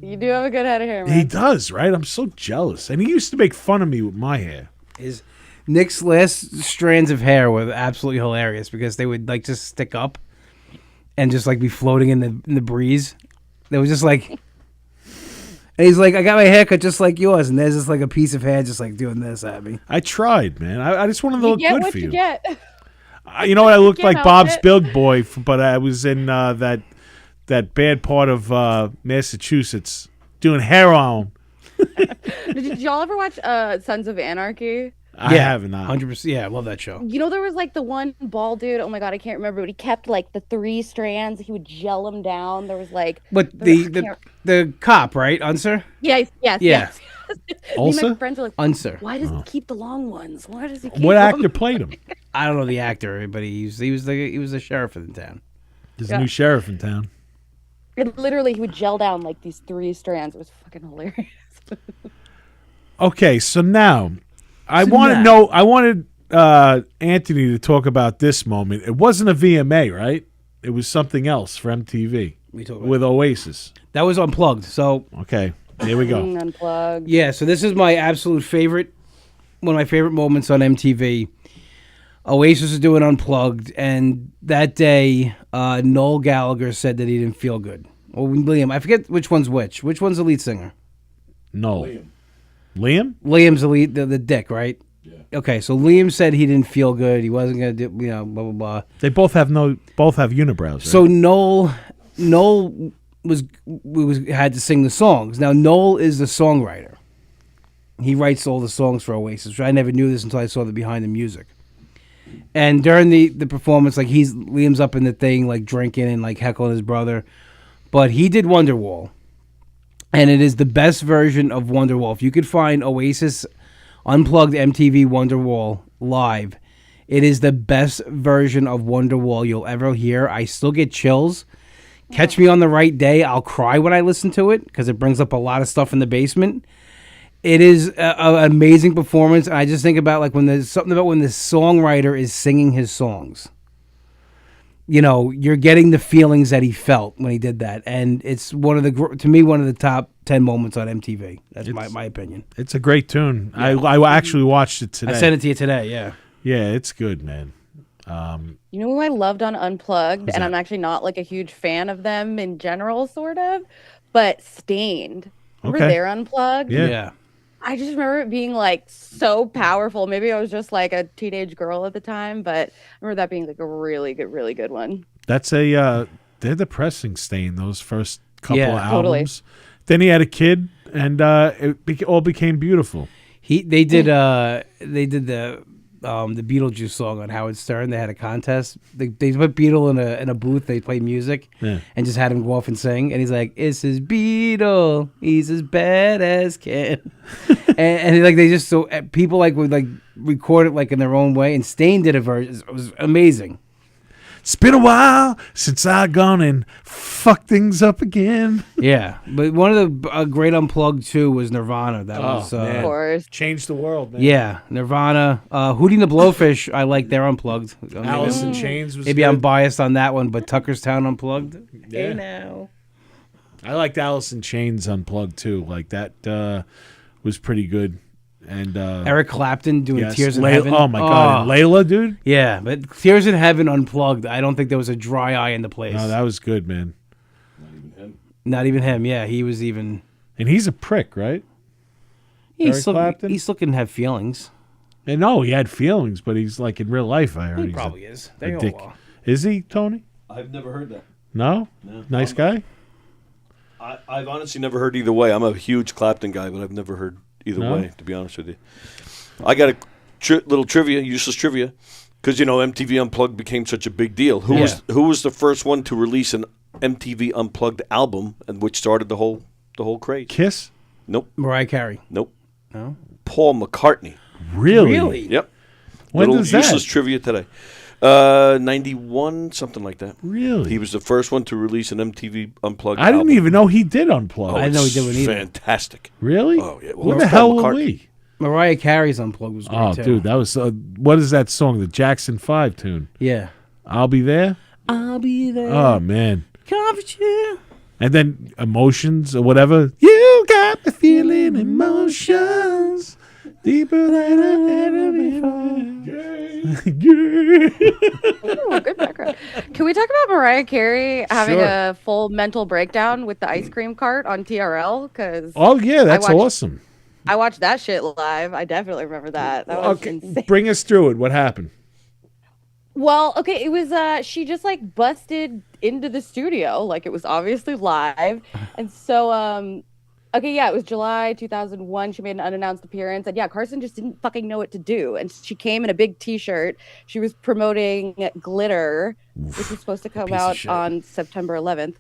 You do have a good head of hair, man. He does, right? I'm so jealous. And he used to make fun of me with my hair. Is Nick's last strands of hair were absolutely hilarious because they would like just stick up and just like be floating in the breeze. They was just like, and he's like, I got my haircut just like yours, and there's just like a piece of hair just like doing this at me. I tried, man. I just wanted to You look get good what for you you. get. You know what? I looked can't like help Bob's it. Big Boy, but I was in that bad part of Massachusetts doing heroin. Did y'all ever watch Sons of Anarchy? I have not. 100%. Yeah, I love that show. You know, there was like the one bald dude. Oh my God, I can't remember, but he kept like the 3 strands. He would gel them down. There was like, But there- I the can't- the cop, right, Unser? yes, Yeah. yes. Me and Also? my friends are like, Unser. why does he keep the long ones? Why does he keep What them? actor played him? I don't know the actor, but he was the sheriff of the town. There's a new sheriff in town. And literally, he would gel down like these 3 strands. It was fucking hilarious. Okay, so now I wanted Anthony to talk about this moment. It wasn't a VMA, right? It was something else for MTV with Oasis. That was Unplugged. So Okay, here we go. Unplugged. yeah, so this is my absolute favorite, one of my favorite moments on MTV. Oasis was doing Unplugged, and that day, Noel Gallagher said that he didn't feel good. Or Liam, I forget which one's which. Which one's the lead singer? No. Liam? Liam's the lead, the dick, right? Yeah. Okay, so Liam said he didn't feel good. He wasn't gonna do, blah blah blah. They both have unibrows. Right? So Noel was had to sing the songs. Now Noel is the songwriter. He writes all the songs for Oasis. I never knew this until I saw the behind the music. And during the performance, like Liam's up in the thing, like drinking and like heckling his brother, but he did Wonderwall, and it is the best version of Wonderwall. If you could find Oasis Unplugged MTV Wonderwall live, it is the best version of Wonderwall you'll ever hear. I still get chills. Catch me on the right day, I'll cry when I listen to it because it brings up a lot of stuff in the basement. It is an amazing performance. I just think about like when there's something about when the songwriter is singing his songs. You know, you're getting the feelings that he felt when he did that, and it's one of the top 10 moments on MTV. That's my opinion. It's a great tune. Yeah. I actually watched it today. I sent it to you today. Yeah. Yeah, it's good, man. You know who I loved on Unplugged, and I'm actually not like a huge fan of them in general, sort of, but Stained. Remember their Unplugged? Yeah. I just remember it being like so powerful. Maybe I was just like a teenage girl at the time, but I remember that being like a really good one. That's they're depressing, Stain, those first couple of albums. Totally. Then he had a kid, and all became beautiful. They did the Beetlejuice song on Howard Stern. They had a contest. They put Beetle in a booth. They played music and just had him go off and sing. And he's like, "It's his Beetle. He's as bad as can." and like they just people like would like record it like in their own way. And Stain did a version. It was amazing. It's been a while since I've gone and fucked things up again. Yeah, but one of the great Unplugged too was Nirvana. That was of course, changed the world, man. Yeah, Nirvana, Hootie and the Blowfish. I like their Unplugged. Alice in Chains was maybe good. I'm biased on that one, but Tuckerstown Unplugged. Yeah. Hey now. I liked Alice in Chains Unplugged too. Like that was pretty good. And Eric Clapton doing Tears in Layla, Heaven. Oh my god, and Layla, dude. Yeah, but Tears in Heaven Unplugged. I don't think there was a dry eye in the place. No, that was good, man. Not even him. Yeah, he was even. And he's a prick, right? He's Clapton? He's looking to have feelings. And no, he had feelings, but he's like in real life. I heard He he's probably is. a They all dick. are. Is he, Tony? I've never heard that. No. Nice guy. I've honestly never heard either way. I'm a huge Clapton guy, but I've never heard either way, to be honest with you. I got a little trivia, useless trivia, because MTV Unplugged became such a big deal. Who was the first one to release an MTV Unplugged album, and which started the whole craze? Kiss. Nope. Mariah Carey. Nope. No. Paul McCartney. Really? Yep. When little does that? Useless trivia today. 91, something like that. Really? He was the first one to release an MTV Unplugged I didn't album. even know he did unplug. I didn't know he did one either. Fantastic. Really? Oh, yeah. Well, Who it's the Paul hell are McCartney. we? Mariah Carey's Unplugged was great Oh, too. dude, that was what is that song? The Jackson 5 tune. Yeah. I'll be there. I'll be there. Oh man. Comfort you. And then Emotions or whatever. You got me feeling emotions deeper than I ever before. Ooh, good background. Can we talk about Mariah Carey having Sure. a full mental breakdown with the ice cream cart on TRL? Because Oh yeah, that's watched- awesome. I watched that shit live. I definitely remember that. That was insane. Bring us through it. What happened? Well, okay, it was she just like busted into the studio, like it was obviously live. And so Okay, yeah, it was July 2001. She made an unannounced appearance, and yeah, Carson just didn't fucking know what to do. And she came in a big T-shirt. She was promoting Glitter, which was supposed to come out on September 11th.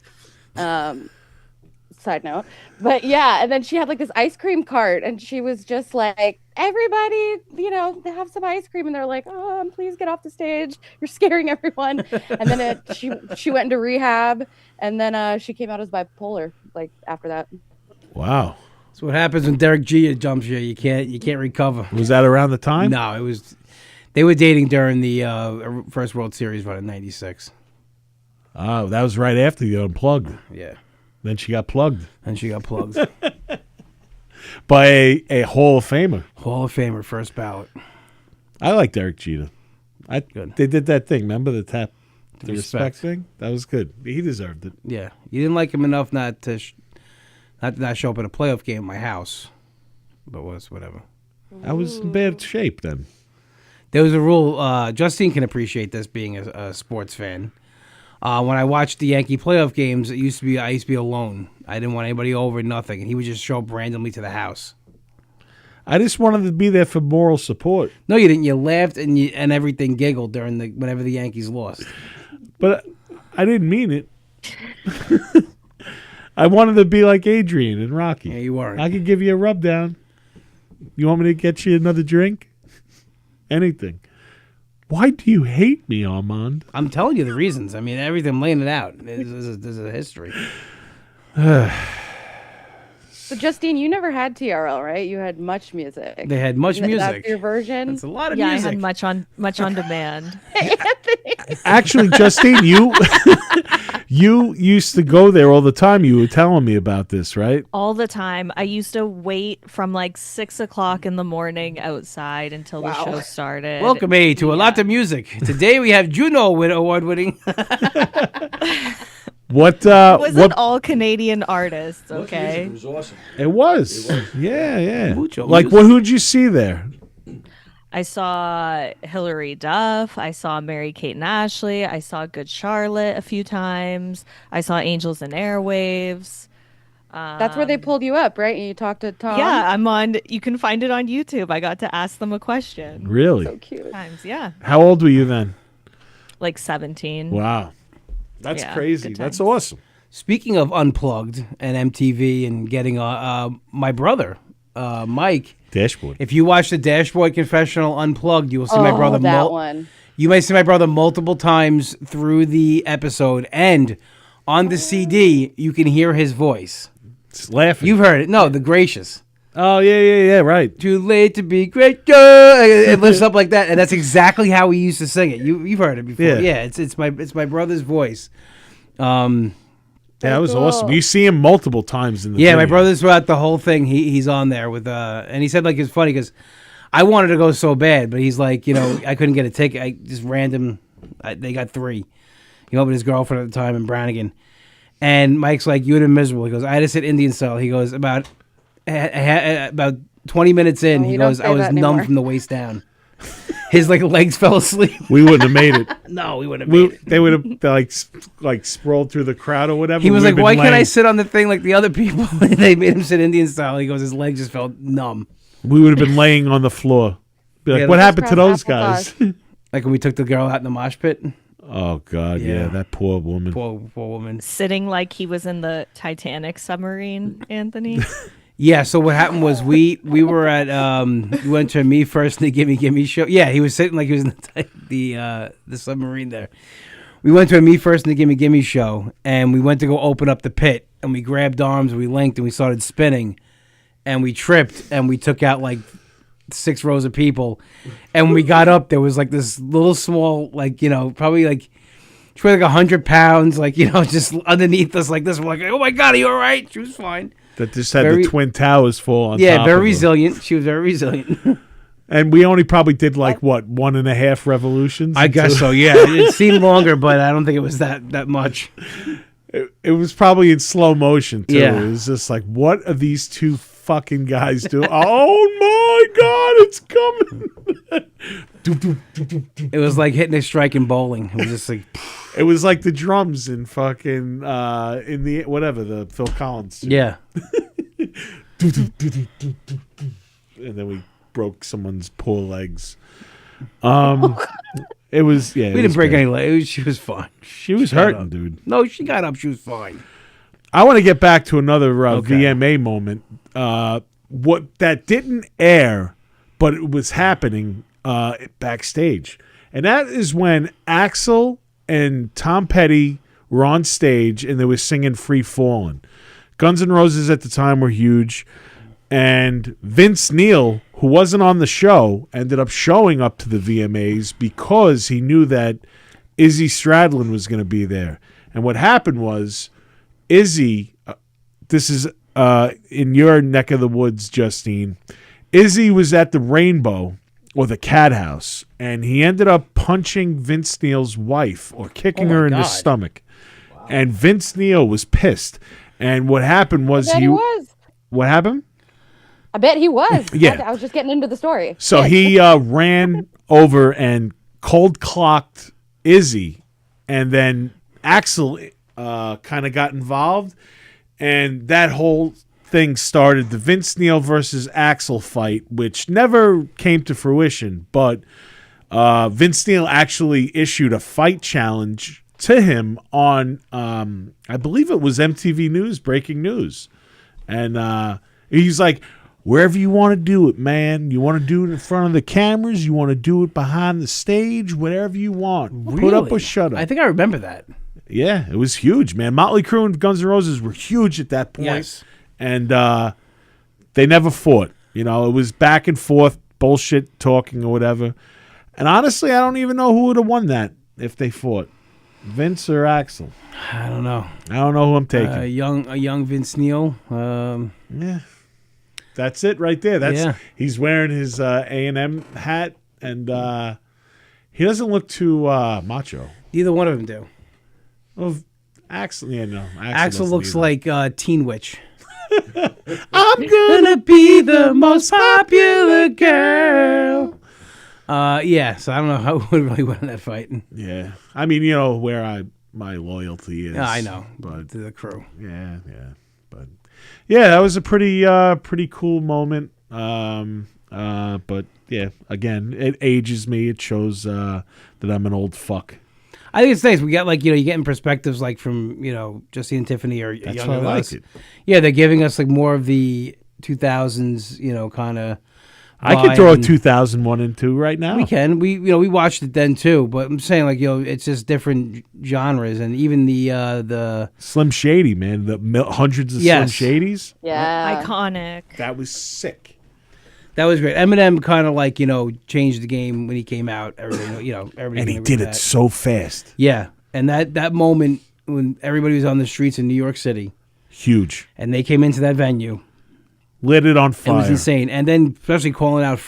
Side note, but yeah, and then she had like this ice cream cart, and she was just like, "Everybody, have some ice cream," and they're like, "Oh, please get off the stage. You're scaring everyone." And then she went into rehab, and then she came out as bipolar like after that. Wow. That's what happens when Derek Jeter jumps you. You can't recover. Was that around the time? No, it was. They were dating during the first World Series run in '96. Oh, that was right after the Unplugged. Yeah. Then she got plugged. By a Hall of Famer. Hall of Famer, first ballot. I like Derek Jeter. Good. They did that thing. Remember the respect respect thing? That was good. He deserved it. Yeah, you didn't like him enough not to not show up at a playoff game at my house, but whatever. I was in bad shape then. There was a rule. Justine can appreciate this, being a sports fan. When I watched the Yankee playoff games, I used to be alone. I didn't want anybody over, nothing, and he would just show up randomly to the house. I just wanted to be there for moral support. No, you didn't. You laughed and everything giggled whenever the Yankees lost. But I didn't mean it. I wanted to be like Adrian and Rocky. Yeah, you weren't. I could give you a rub down. You want me to get you another drink? Anything. Why do you hate me, Armand? I'm telling you the reasons. I mean, everything, I'm laying it out. There's a history. So, Justine, you never had TRL, right? You had Much Music. They had Much Music. That's your version? That's a lot of Yeah, music. I had much on demand. Actually, Justine, you used to go there all the time. You were telling me about this, right? All the time. I used to wait from like 6 o'clock in the morning outside until the show started. Welcome, to a lot of music. Today we have Juno award-winning. What? It was an all Canadian artist. Okay. It was awesome. It was. Yeah. Mucho Like, music. who'd you see there? I saw Hillary Duff. I saw Mary-Kate and Ashley. I saw Good Charlotte a few times. I saw Angels and Airwaves. That's where they pulled you up, right? And you talked to Tom? Yeah, I'm on. You can find it on YouTube. I got to ask them a question. Really? So cute. Times, yeah. How old were you then? Like 17. Wow. That's Yeah, crazy. good That's times. awesome. Speaking of Unplugged and MTV and getting my brother, Mike. Dashboard. If you watch the Dashboard Confessional Unplugged, you will see my brother. That one. You may see my brother multiple times through the episode, and on the CD, you can hear his voice. It's laughing. You've heard it. No, the Gracious. Oh, yeah, right. Too late to be great. It lifts up like that, and that's exactly how he used to sing it. You've heard it before. Yeah. It's my brother's voice. That was awesome. You see him multiple times in the Yeah, video. my brother's throughout the whole thing. He's on there with and he said like it's funny because I wanted to go so bad, but he's like, I couldn't get a ticket. I just random. They got 3. He went with his girlfriend at the time in Brannigan, and Mike's like, "You would have been miserable." He goes, "I had to sit Indian style." He goes, about 20 minutes in, he goes, "I was numb from the waist down." His legs fell asleep. We wouldn't have made it. No, we wouldn't have made it. They would have like sprawled through the crowd or whatever. He was We'd like, been "Why can't I laying. sit on the thing like the other people?" They made him sit Indian style. He goes, his legs just felt numb. We would have been laying on the floor. Be like, Yeah, what let's happened to those guys? Like when we took the girl out in the mosh pit. Oh God, yeah, that poor woman. Poor woman. Sitting like he was in the Titanic submarine, Anthony. Yeah, so what happened was we were at we went to a Me First and the Gimme show. Yeah, he was sitting like he was in the submarine there. We went to a Me First and the Gimme show, and we went to go open up the pit, and we grabbed arms, we linked, and we started spinning, and we tripped, and we took out like 6 rows of people, and when we got up, there was like this little small, probably like she weighed like 100 pounds, just underneath us like this. We're like, "Oh my God, are you all right?" She was fine. That just had the Twin Towers fall on top. Yeah, very of her. resilient. She was very resilient. And we only probably did like what 1.5 revolutions. I guess so. Yeah, it seemed longer, but I don't think it was that much. It was probably in slow motion too. Yeah. It was just like, what are these 2 fucking guys doing? Oh my God, it's coming! It was like hitting a strike in bowling. It was just like It was like the drums in fucking in the Phil Collins. Too. yeah. and then we broke someone's poor legs. It was We didn't break any legs. She was fine. She was hurting, dude. No, she got up. She was fine. I want to get back to another VMA moment. What that didn't air, but it was happening backstage, and that is when Axl and Tom Petty were on stage and they were singing "Free Fallin'." Guns N' Roses at the time were huge, and Vince Neil, who wasn't on the show, ended up showing up to the VMAs because he knew that Izzy Stradlin was going to be there. And what happened was Izzy, this is in your neck of the woods, Justine. Izzy was at the Rainbow or the Cat House, and he ended up punching Vince Neil's wife or kicking her in the stomach. Wow. And Vince Neil was pissed. And what happened was he was. What happened? I bet he was. Yeah. I was just getting into the story. So he ran over and cold clocked Izzy, and then Axl kind of got involved, and that whole thing started the Vince Neil versus Axl fight, which never came to fruition, but Vince Neil actually issued a fight challenge to him on, I believe it was MTV News, Breaking News. And he's like, wherever you want to do it, man. You want to do it in front of the cameras? You want to do it behind the stage? Whatever you want. Really? Put up or shut up. I think I remember that. Yeah, it was huge, man. Motley Crue and Guns N' Roses were huge at that point. Yes. And they never fought. You know, it was back and forth, bullshit talking or whatever. And honestly, I don't even know who would have won that if they fought. Vince or Axl? I don't know. I don't know who I'm taking. A young Vince Neil. Yeah. That's it right there. He's wearing his A&M hat, and he doesn't look too macho. Neither one of them do. Well, Axl, yeah, no. Axl looks like Teen Witch. I'm gonna be the most popular girl. Yeah, so I don't know how would really win that fight. Yeah, I mean, you know where my loyalty is. I know, but to the crew. Yeah, but yeah, that was a pretty cool moment. But yeah, again, it ages me. It shows that I'm an old fuck. I think it's nice. We got you're getting perspectives from Justine and Tiffany or That's younger why I than like us. it. Yeah, they're giving us more of the 2000s, kind of. I could throw a 2001 and 2 right now. We can. We watched it then too, but I'm saying it's just different genres, and even the Slim Shady, man, the hundreds of Slim Shadys. Yeah, iconic. That was sick. That was great. Eminem kind of changed the game when he came out. Everybody, everybody. And he did it so fast. Yeah, and that moment when everybody was on the streets in New York City, huge, and they came into that venue, lit it on fire. It was insane. And then especially calling out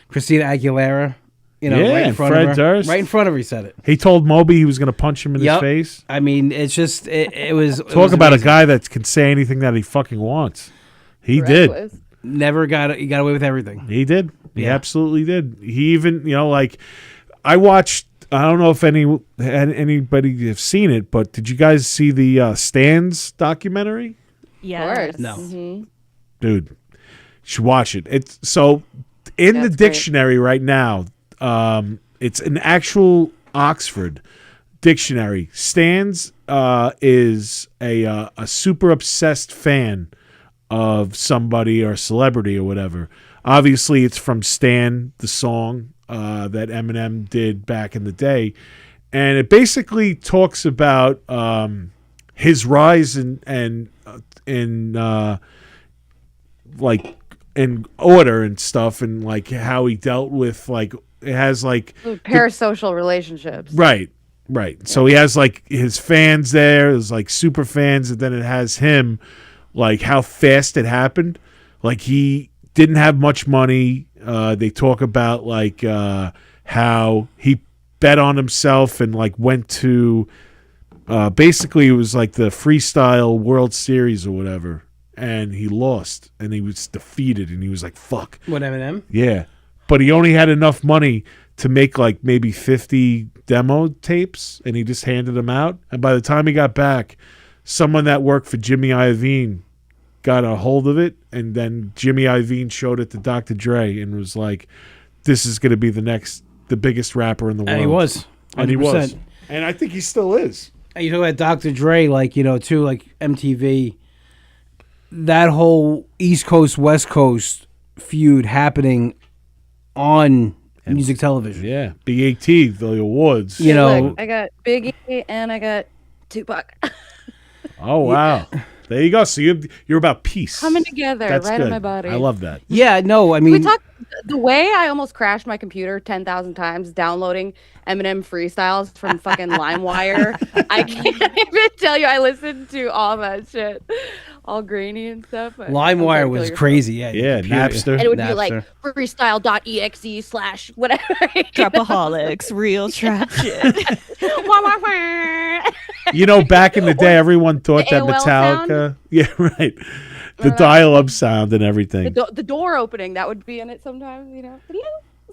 Christina Aguilera, right in front of her. Durst. Right in front of her, he said it. He told Moby he was going to punch him in his face. I mean, it's just it was. Talk about amazing. A guy that can say anything that he fucking wants. He did. Never he got away with everything. He did. He absolutely did. He even, I watched, I don't know if anybody have seen it, but did you guys see the Stans documentary? Yes. No. Mm-hmm. Dude, you should watch it. It's so in the dictionary right now, it's an actual Oxford dictionary. Stans is a super obsessed fan of somebody or celebrity or whatever. Obviously, it's from Stan, the song that Eminem did back in the day. And it basically talks about his rise in order and stuff, and how he dealt with it has parasocial relationships. Right. So he has his fans there. There's super fans, and then it has him. How fast it happened. He didn't have much money. They talk about how he bet on himself and went to basically it was the freestyle World Series or whatever, and he lost and he was defeated and he was fuck. What, Eminem? Yeah, but he only had enough money to make maybe 50 demo tapes, and he just handed them out. And by the time he got back, someone that worked for Jimmy Iovine got a hold of it, and then Jimmy Iovine showed it to Dr. Dre and was like, "This is going to be the biggest rapper in the world." And he was. 100%. And he was. And I think he still is. And you talk about Dr. Dre, like, too, like MTV, that whole East Coast, West Coast feud happening on music television. Yeah. BAT, the awards. Look, I got Biggie and I got Tupac. Oh, wow. There you go. So you're about peace. Coming together That's right good. in my body. I love that. Yeah, no, I mean... We talked the way I almost crashed my computer 10,000 times downloading Eminem freestyles from fucking LimeWire. I can't even tell you. I listened to all that shit, all grainy and stuff. LimeWire was crazy. Yeah, Napster. And it would be like freestyle.exe/ whatever. Trapaholics, real trap shit. Back in the day, everyone thought that AOL Metallica. sound? Yeah, right. The dial-up sound and everything. The door opening that would be in it sometimes.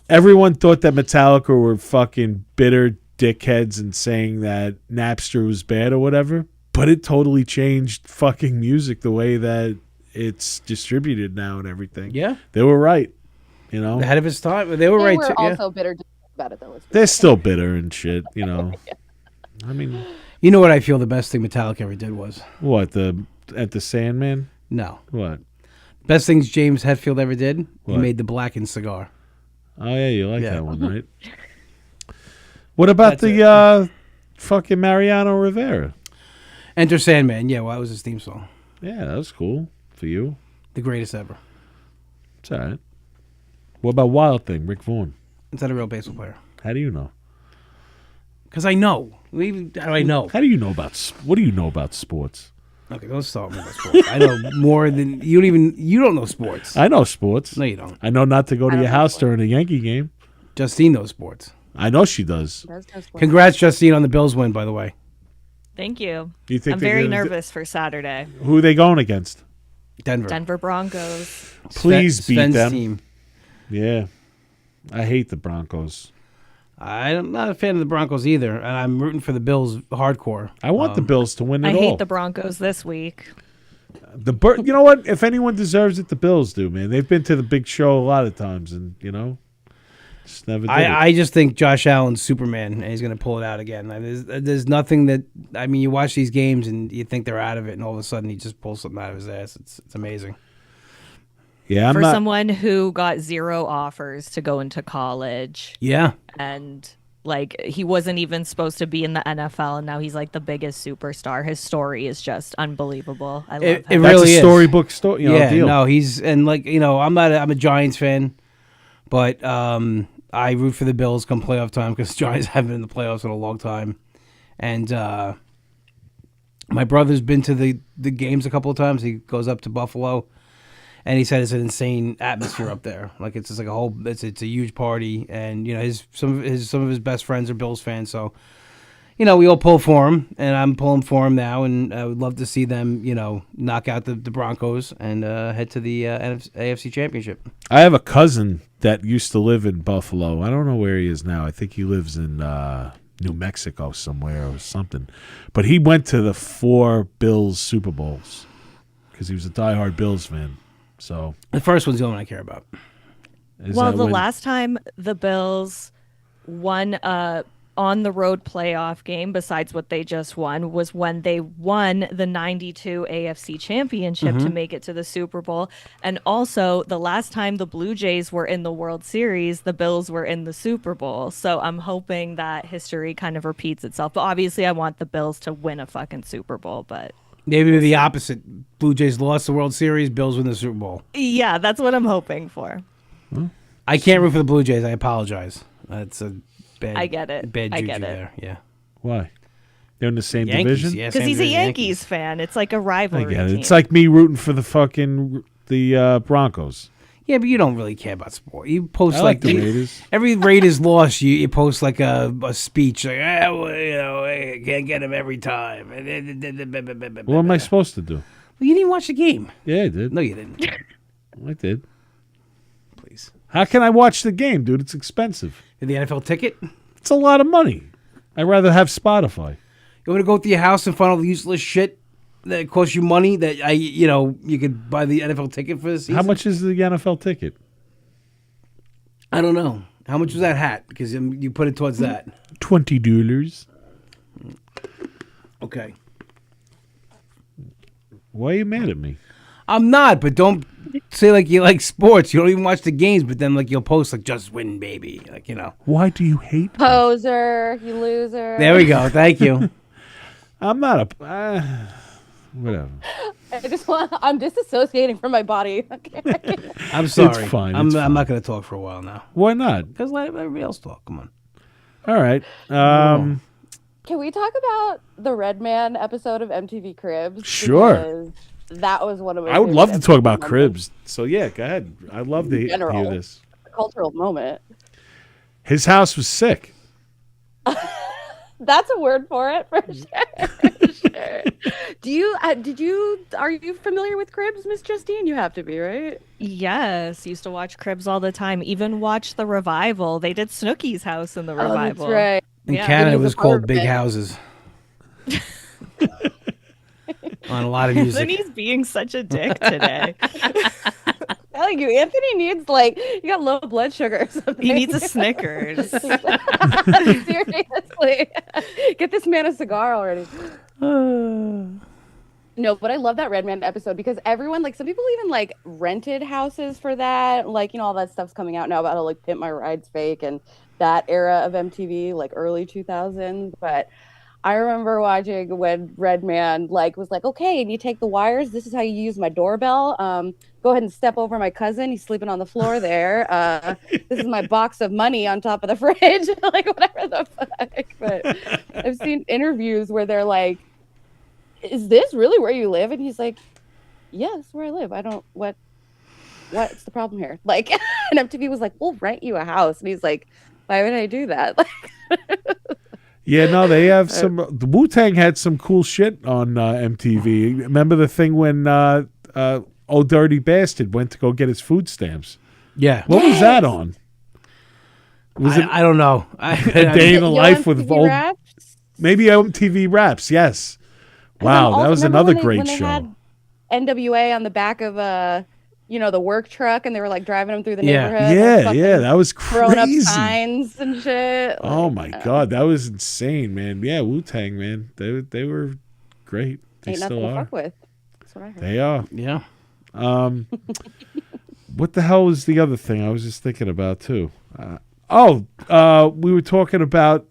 Everyone thought that Metallica were fucking bitter dickheads and saying that Napster was bad or whatever. But it totally changed fucking music the way that it's distributed now and everything. Yeah. They were right. Ahead of his time. They were right, too. They were also bitter about it, though. They're still bitter and shit, I mean... You know what I feel the best thing Metallica ever did was? What, at the Sandman? No. What? Best things James Hetfield ever did? What? He made the blackened cigar. Oh, yeah, you like that one, right? What about the fucking Mariano Rivera? Enter Sandman. Yeah, well, that was his theme song. Yeah, that was cool for you. The greatest ever. It's all right. What about Wild Thing, Rick Vaughn? Is that a real baseball player? How do you know? Because I know. How do I know? How do you know what do you know about sports? Okay, don't start me about sports. I know more than you don't know sports. I know sports. No, you don't. I know not to go to your house during a Yankee game. Justine knows sports. I know she does. Congrats, Justine, on the Bills win, by the way. Thank you. You think I'm very nervous for Saturday. Who are they going against? Denver Broncos. Please beat Sven's them. Team. Yeah. I hate the Broncos. I'm not a fan of the Broncos either, and I'm rooting for the Bills hardcore. I want the Bills to win it all. I hate the Broncos this week. You know what? If anyone deserves it, the Bills do, man. They've been to the big show a lot of times, and just never did I just think Josh Allen's Superman, and he's going to pull it out again. There's nothing that you watch these games and you think they're out of it, and all of a sudden he just pulls something out of his ass. It's amazing. Yeah, for someone who got 0 offers to go into college. Yeah. And he wasn't even supposed to be in the NFL, and now he's like the biggest superstar. His story is just unbelievable. I love it. It That's really a is. storybook story. Deal. No, he's I'm a Giants fan, but I root for the Bills come playoff time because Giants haven't been in the playoffs in a long time, and my brother's been to the games a couple of times. He goes up to Buffalo. And he said it's an insane atmosphere up there. Like it's just like it's a huge party, and some of his best friends are Bills fans. So, we all pull for him, and I'm pulling for him now, and I would love to see them, knock out the Broncos and head to the AFC Championship. I have a cousin that used to live in Buffalo. I don't know where he is now. I think he lives in New Mexico somewhere or something. But he went to the 4 Bills Super Bowls because he was a diehard Bills fan. So the first one's the only one I care about. Last time the Bills won on the road playoff game, besides what they just won, was when they won the 92 AFC Championship to make it to the Super Bowl. And also the last time the Blue Jays were in the World Series, the Bills were in the Super Bowl. So I'm hoping that history kind of repeats itself. But obviously I want the Bills to win a fucking Super Bowl, but maybe the opposite. Blue Jays lost the World Series, Bills win the Super Bowl. Yeah, that's what I'm hoping for. I can't root for the Blue Jays. I apologize. That's a bad. I get it. Bad I juju get it. there. Yeah. Why? They're in the same Yankees, division? yeah, Because same he's a division, Yankees fan. It's like a I rivalry get it. team. It's like me rooting for the Broncos. Yeah, but you don't really care about sport. You post I like the Raiders. Every Raiders loss, you post like a speech like, I can't get him every time. What am I supposed to do? Well, you didn't watch the game. Yeah, I did. No, you didn't. I did. Please. How can I watch the game, dude? It's expensive. The NFL ticket? It's a lot of money. I'd rather have Spotify. You want to go to your house and find all the useless shit that cost you money that you could buy the NFL ticket for this season? How much is the NFL ticket? I don't know. How much was that hat? Because you put it towards that. $20. Okay. Why are you mad at me? I'm not, but don't say like you like sports. You don't even watch the games, but then like you'll post like just win, baby. Like, Why do you hate me? Poser, you loser. There we go. Thank you. I'm not a... whatever. I'm disassociating from my body. I'm sorry. It's fine. I'm not going to talk for a while now. Why not? Because let everybody else talk. Come on. All right. Can we talk about the Red Man episode of MTV Cribs? Sure. Because that was one of my I would favorite love to talk about moments. Cribs. So, yeah, go ahead. I'd love to hear this. A cultural moment. His house was sick. That's a word for it, for sure. Are you familiar with Cribs, Miss Justine? You have to be, right? Yes, used to watch Cribs all the time. Even watch the revival. They did Snooki's house in the revival. That's right. In Yeah. Canada, it It was was a called part Big of it. Houses. On a lot of music. Then he's being such a dick today. Telling you, Anthony needs you got low blood sugar or something. He needs a Snickers. Seriously, get this man a cigar already. No, but I love that Red Man episode because everyone, some people even rented houses for that. All that stuff's coming out now about how Pimp My Ride's fake and that era of MTV, early 2000s. But I remember watching when Red Man was okay, and you take the wires. This is how you use my doorbell. Go ahead and step over my cousin. He's sleeping on the floor there. This is my box of money on top of the fridge. Whatever the fuck. But I've seen interviews where they're like, is this really where you live? And he's like, yeah, that's where I live. I don't, what's the problem here? And MTV was like, we'll rent you a house. And he's like, why would I do that? Yeah, no, they have some... The Wu-Tang had some cool shit on MTV. Remember the thing when Oh Dirty Bastard went to go get his food stamps? Yeah. What was that on? Was I don't know. A Day in the Life with old... Raps? Maybe MTV Raps, yes. Wow, that was another great show. They had NWA on the back of the work truck, and they were driving them through the neighborhood. Yeah, that was throwing up crazy. signs and shit. Oh my God, that was insane, man. Yeah, Wu-Tang, man, they were great. They Ain't still nothing to are. fuck with. That's what I heard. They are. Yeah. What the hell was the other thing I was just thinking about too? We were talking about.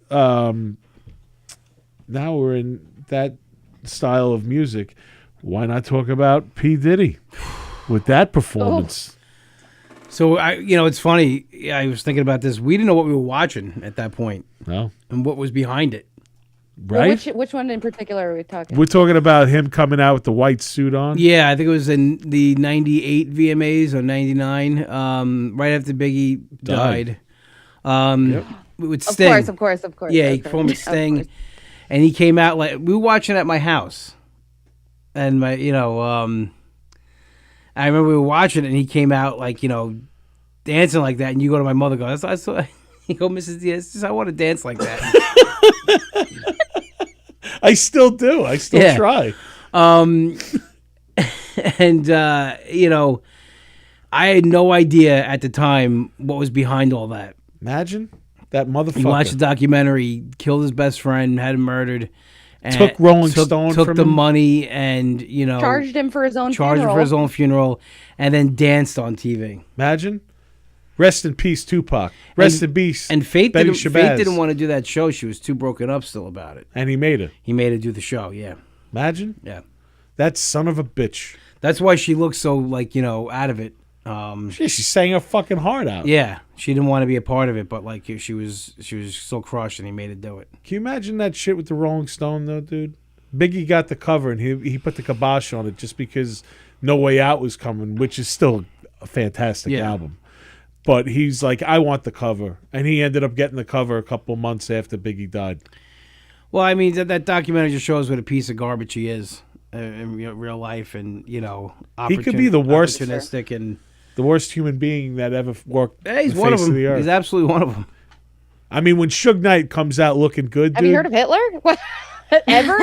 Now we're in that style of music. Why not talk about P. Diddy with that performance? So it's funny. I was thinking about this. We didn't know what we were watching at that point. No, and what was behind it. Right? Well, which one in particular are we talking? We're talking about him coming out with the white suit on. Yeah, I think it was in the 98 VMAs or 99, right after Biggie died. With Sting. Of course. Yeah, he performed with Sting. And he came out we were watching at my house. And I remember we were watching it and he came out dancing like that. And you go to my mother, you go, Mrs. Diaz, I want to dance like that. I still do. I still try. And I had no idea at the time what was behind all that. Imagine that motherfucker. You watched the documentary, killed his best friend, had him murdered. And took Rolling Stone took from the him. money and, charged him for his own charged funeral. him for his own funeral and then danced on TV. Imagine. Rest in peace, Tupac. Rest in peace, And Faith Betty didn't, Shabazz. Faith didn't want to do that show. She was too broken up still about it. And he made it. He made her do the show, yeah. Imagine. Yeah. That son of a bitch. That's why she looked so, out of it. Yeah, she sang her fucking heart out. Yeah, she didn't want to be a part of it, but she was so crushed, and he made her do it. Can you imagine that shit with the Rolling Stone, though, dude? Biggie got the cover, and he put the kibosh on it just because No Way Out was coming, which is still a fantastic album. But he's like, I want the cover. And he ended up getting the cover a couple months after Biggie died. Well, I mean, that documentary just shows what a piece of garbage he is in real life, and he could be the worst, opportunistic, and the worst human being that ever walked he's the one face of of them. the earth. He's absolutely one of them. I mean, when Suge Knight comes out looking good, Have dude. you heard of Hitler? What? ever.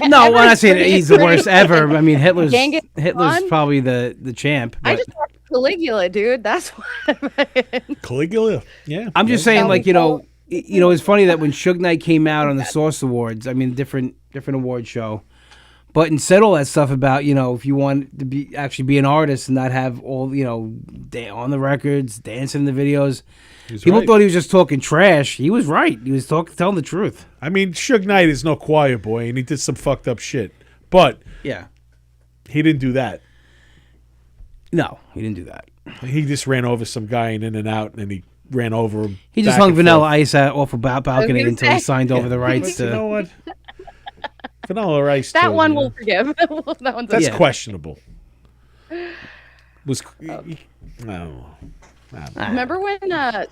No, ever I'm not saying pretty- he's the worst pretty- ever. I mean, Hitler's Genghis Khan? probably the champ. I but- just watched Caligula, dude. That's what. Caligula. Yeah. I'm just saying, like, it's funny that when Suge Knight came out on the Source Awards, I mean, different award show, but and said all that stuff about, if you want to be an artist and not have all, on the records, dancing in the videos. People thought he was just talking trash. He was right. He was telling the truth. I mean, Suge Knight is no choir boy, and he did some fucked up shit. But yeah, he didn't do that. No, he didn't do that. He just ran over some guy in and out, and he ran over him. He just hung Vanilla Ice off a balcony until he signed over the rights You to. know what? Vanilla Ice. That too, one you know. we'll forgive. That one's That's okay. questionable. Was I don't know. Remember when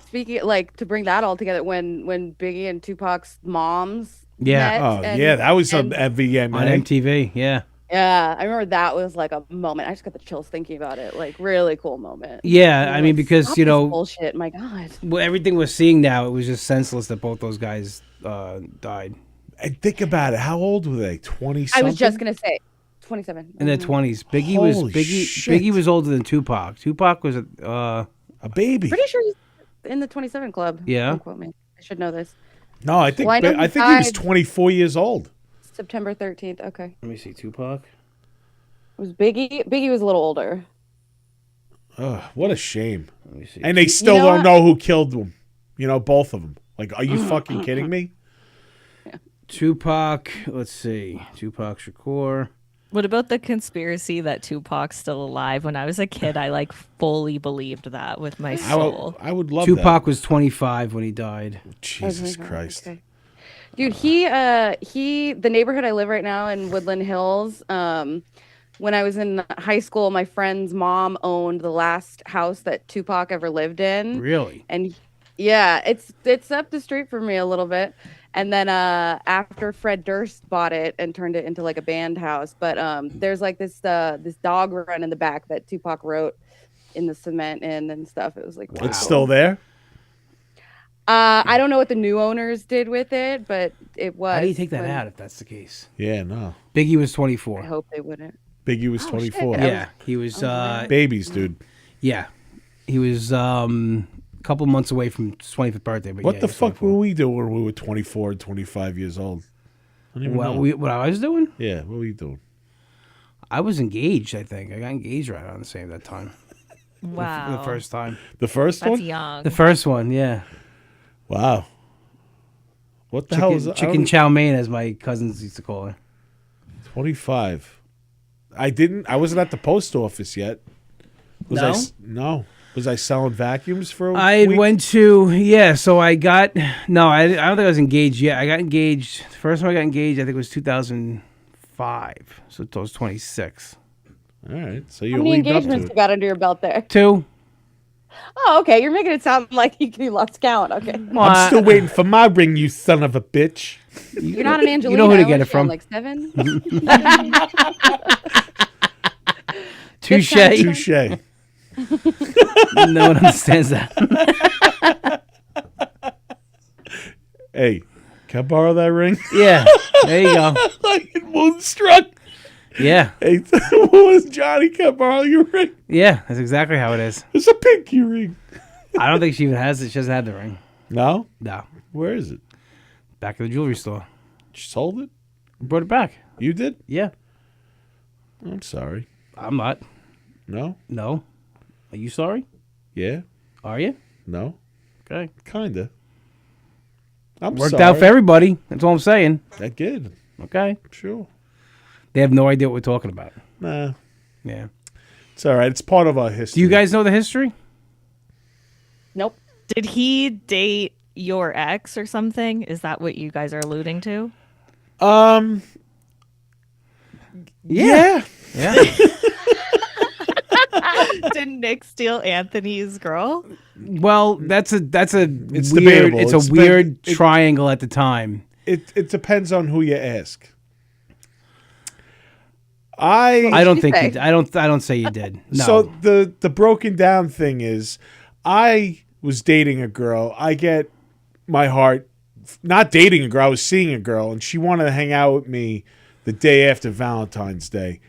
speaking to bring that all together when Biggie and Tupac's moms met Oh and- yeah, that was and- on VMA. On MTV, yeah. Yeah, I remember that was like a moment. I just got the chills thinking about it. Like really cool moment. Yeah, I mean, because Stop this bullshit. My God. well, everything we're seeing now, it was just senseless that both those guys died And think about it. How old were they? 20 I something? was just gonna say 27. in their 20s. Biggie Holy shit. Biggie was older than Tupac. Tupac was a baby. Pretty sure he's in the 27 club. Yeah. Don't quote me. I should know this. No, I think Well, I know he I think he was died- 24 years old. September 13th. Okay. Let me see, Tupac. It was Biggie. Biggie was a little older. Ugh, what a shame. Let me see. And they still know don't what? know who killed them. Both of them. Like, are you fucking kidding me? Tupac. Let's see. Tupac Shakur. What about the conspiracy that Tupac's still alive? When I was a kid, I fully believed that with my soul. I would love Tupac was 25 when he died. that. Jesus Christ. Okay. Dude, he the neighborhood I live right now in Woodland Hills, when I was in high school, my friend's mom owned the last house that Tupac ever lived in. Really? And yeah, it's up the street from me a little bit. And then after Fred Durst bought it and turned it into like a band house, but there's like this dog run in the back that Tupac wrote in the cement and stuff. It was like It's still there? I don't know what the new owners did with it, but it was. How do you take that when- out if that's the case? Yeah, no. Biggie was 24. I hope they wouldn't. Biggie was Oh, 24. shit. Yeah, he was. Babies, dude. Yeah, he was a couple months away from his 25th birthday. But What yeah, the he was fuck 24. were we doing when we were 24 and 25 years old? I don't even know. What I was doing? Yeah, what were you doing? I was engaged. I think I got engaged right around the same that time. Wow. The first time. The first That's one? young. The first one, yeah. Wow. What the hell is that? Chicken chow mein, as my cousins used to call her. 25. I wasn't at the post office yet. Was No? No. Was I selling vacuums for a I week? went to so I got I don't think I was engaged yet. I got engaged. The first time I got engaged, I think it was 2005. So I was 26. All right. So How you many leaned up to engagements it. you got under your belt there? 2. Oh, okay. You're making it sound like you lost count. Okay. I'm still waiting for my ring, you son of a bitch. You're not an Angelina. You know who to What get is it she on, from. Like 7. Touche. Touche. No one understands that. Hey, can I borrow that ring? Yeah. There you go. Like in Moonstruck. Yeah. Hey, what was Johnny? Can I borrow your ring? Yeah. That's exactly how it is. It's a pinky ring. I don't think she even has it. She hasn't had the ring. No? No. Where is it? Back at the jewelry store. She sold it? Brought it back. You did? Yeah. I'm sorry. I'm not. No? No. Are you sorry? Yeah? Are you? No? Okay. Kinda. I'm Worked sorry. out for everybody. That's all I'm saying. That did. Okay. Sure. They have no idea what we're talking about. Nah. Yeah. It's all right. It's part of our history. Do you guys know the history? Nope. Did he date your ex or something? Is that what you guys are alluding to? Yeah. Yeah. Did Nick steal Anthony's girl? Well, that's a It's weird. debatable. It's It's a weird been- triangle at the time. It depends on who you ask. I I don't you think say? you did. I don't say you did. No. So the broken down thing is, I was dating a girl. I get my heart not dating a girl. I was seeing a girl, and she wanted to hang out with me the day after Valentine's Day.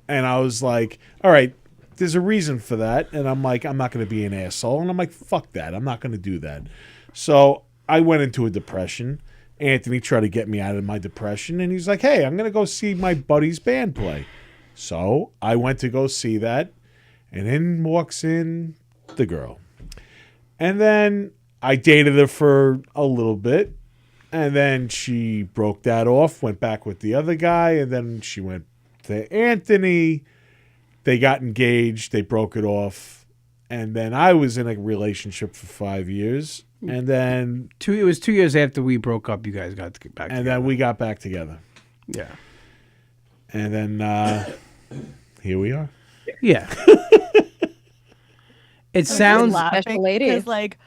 And I was like, all right, there's a reason for that. And I'm like, I'm not going to be an asshole. And I'm like, fuck that. I'm not going to do that. So I went into a depression. Anthony tried to get me out of my depression. And he's like, hey, I'm going to go see my buddy's band play. So I went to go see that. And in walks in the girl. And then I dated her for a little bit. And then she broke that off, went back with the other guy. And then she went to Anthony. They got engaged. They broke it off. And then I was in a relationship for 5 years. And then... It was 2 years after we broke up, you guys got to get back together. And then we got back together. Yeah. And then here we are. Yeah. It sounds... Special lady. Because, like,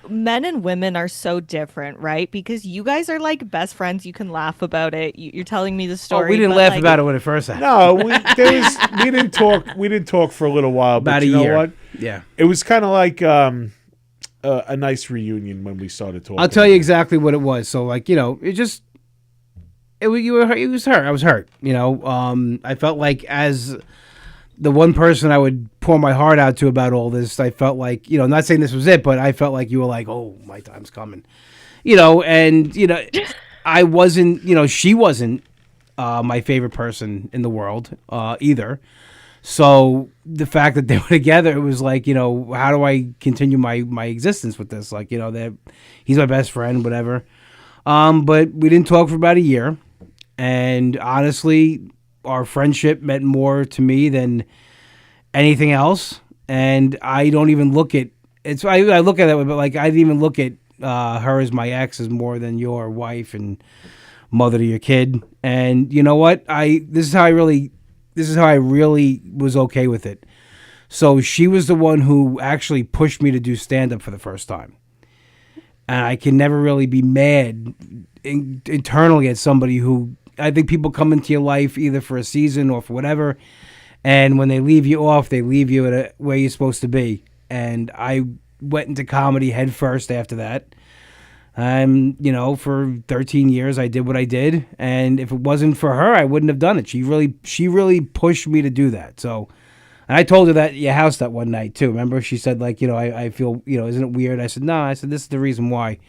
men and women are so different, right? Because you guys are, like, best friends. You can laugh about it. You're telling me the story. we didn't but, laugh like, about it when it first happened. No, we didn't talk. We didn't talk for a little while. About but a you year. know what? Yeah. It was kind of like a nice reunion when we started talking. I'll tell you exactly what it was. So, like, you know, it was hurt. I was hurt. You know, I felt like as the one person I would pour my heart out to about all this, I felt like, you know, not saying this was it, but I felt like you were like, oh, my time's coming. You know, and, you know, I wasn't, you know, she wasn't my favorite person in the world either. So the fact that they were together, it was like, you know, how do I continue my existence with this? Like, you know, that he's my best friend, whatever. But we didn't talk for about a year. And honestly, our friendship meant more to me than anything else. And I don't even look at it's. I look at it, but like I didn't even look at her as my ex as more than your wife and mother to your kid. And you know what? This is how I really was okay with it. So she was the one who actually pushed me to do stand up for the first time. And I can never really be mad internally at somebody who, I think people come into your life either for a season or for whatever, and when they leave you off, they leave you at where you're supposed to be. And I went into comedy head first after that. You know, for 13 years, I did what I did, and if it wasn't for her, I wouldn't have done it. She really pushed me to do that. So, and I told her that at your house that one night too. Remember, she said like, you know, I feel, you know, isn't it weird? I said no. I said this is the reason why.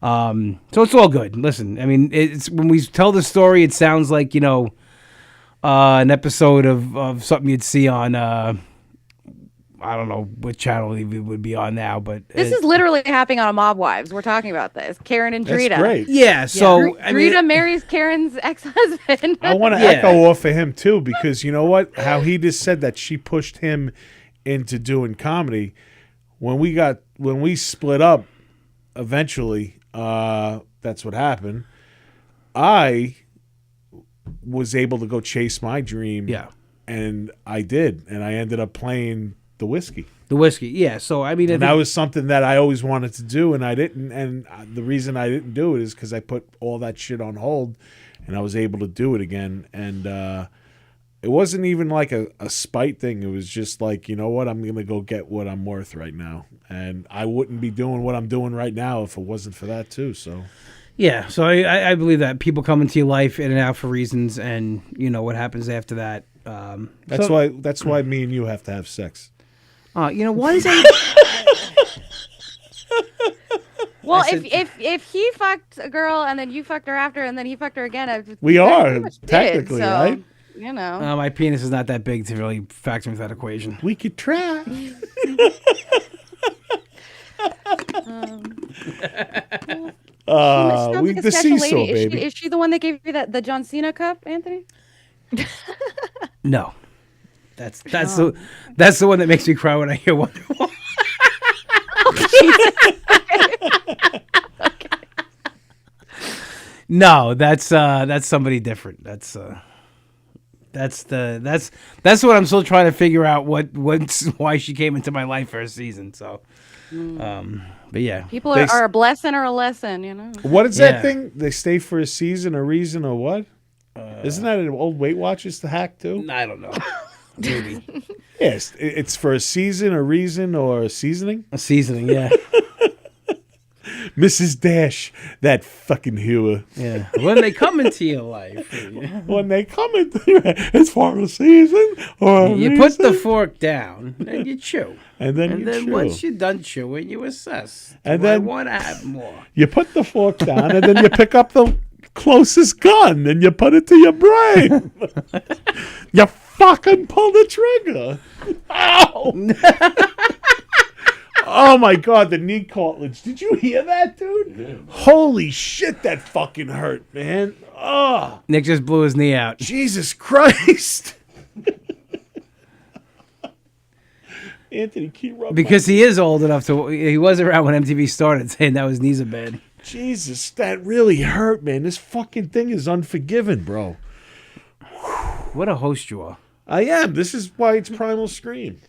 So it's all good. Listen, I mean, it's when we tell the story, it sounds like, you know, an episode of something you'd see on, I don't know what channel it would be on now, but this is literally happening on Mob Wives. We're talking about this. Karen and Drita. That's great. Yeah. So I mean, Drita marries Karen's ex-husband. I want to echo off of him too, because you know what? How he just said that she pushed him into doing comedy. When we split up, eventually, that's what happened. I was able to go chase my dream. Yeah. And I did, and I ended up playing the whiskey. Yeah. So I mean, and that was something that I always wanted to do, and I didn't. And the reason I didn't do it is because I put all that shit on hold, and I was able to do it again. And it wasn't even like a spite thing. It was just like, you know what, I'm gonna go get what I'm worth right now, and I wouldn't be doing what I'm doing right now if it wasn't for that too. So. Yeah, so I believe that people come into your life in and out for reasons, and you know what happens after that. That's why me and you have to have sex. You know, why is that? Well, if he fucked a girl and then you fucked her after and then he fucked her again, we are technically so, right. You know, my penis is not that big to really factor into that equation. We could try. the seesaw lady. baby. Is she the one that gave you the John Cena cup, Anthony? No, that's the one that makes me cry when I hear Wonder Woman. No, that's somebody different. That's what I'm still trying to figure out why she came into my life for a season. So, but yeah, people are a blessing or a lesson, you know. What is that thing? They stay for a season, a reason, or what? Isn't that an old Weight Watchers hack too? I don't know. Maybe. Yes, it's for a season, a reason, or a seasoning. A seasoning, yeah. Mrs. Dash, that fucking hewer. Yeah. When they come into your life, When they come into it's for a season or a you put the fork down and you chew. and then chew. Once you're done chewing, you assess. And Do I then- want to have more. You put the fork down and then you pick up the closest gun and you put it to your brain. You fucking pull the trigger. Ow! Oh my God, the knee cartilage. Did you hear that, dude? Yeah. Holy shit, that fucking hurt, man. Oh, Nick just blew his knee out. Jesus Christ. Anthony, keep rubbing Because he is old enough to. He was around when MTV started saying that his knees are bad. Jesus, that really hurt, man. This fucking thing is unforgiving, bro. What a host you are. I am. This is why it's Primal Scream.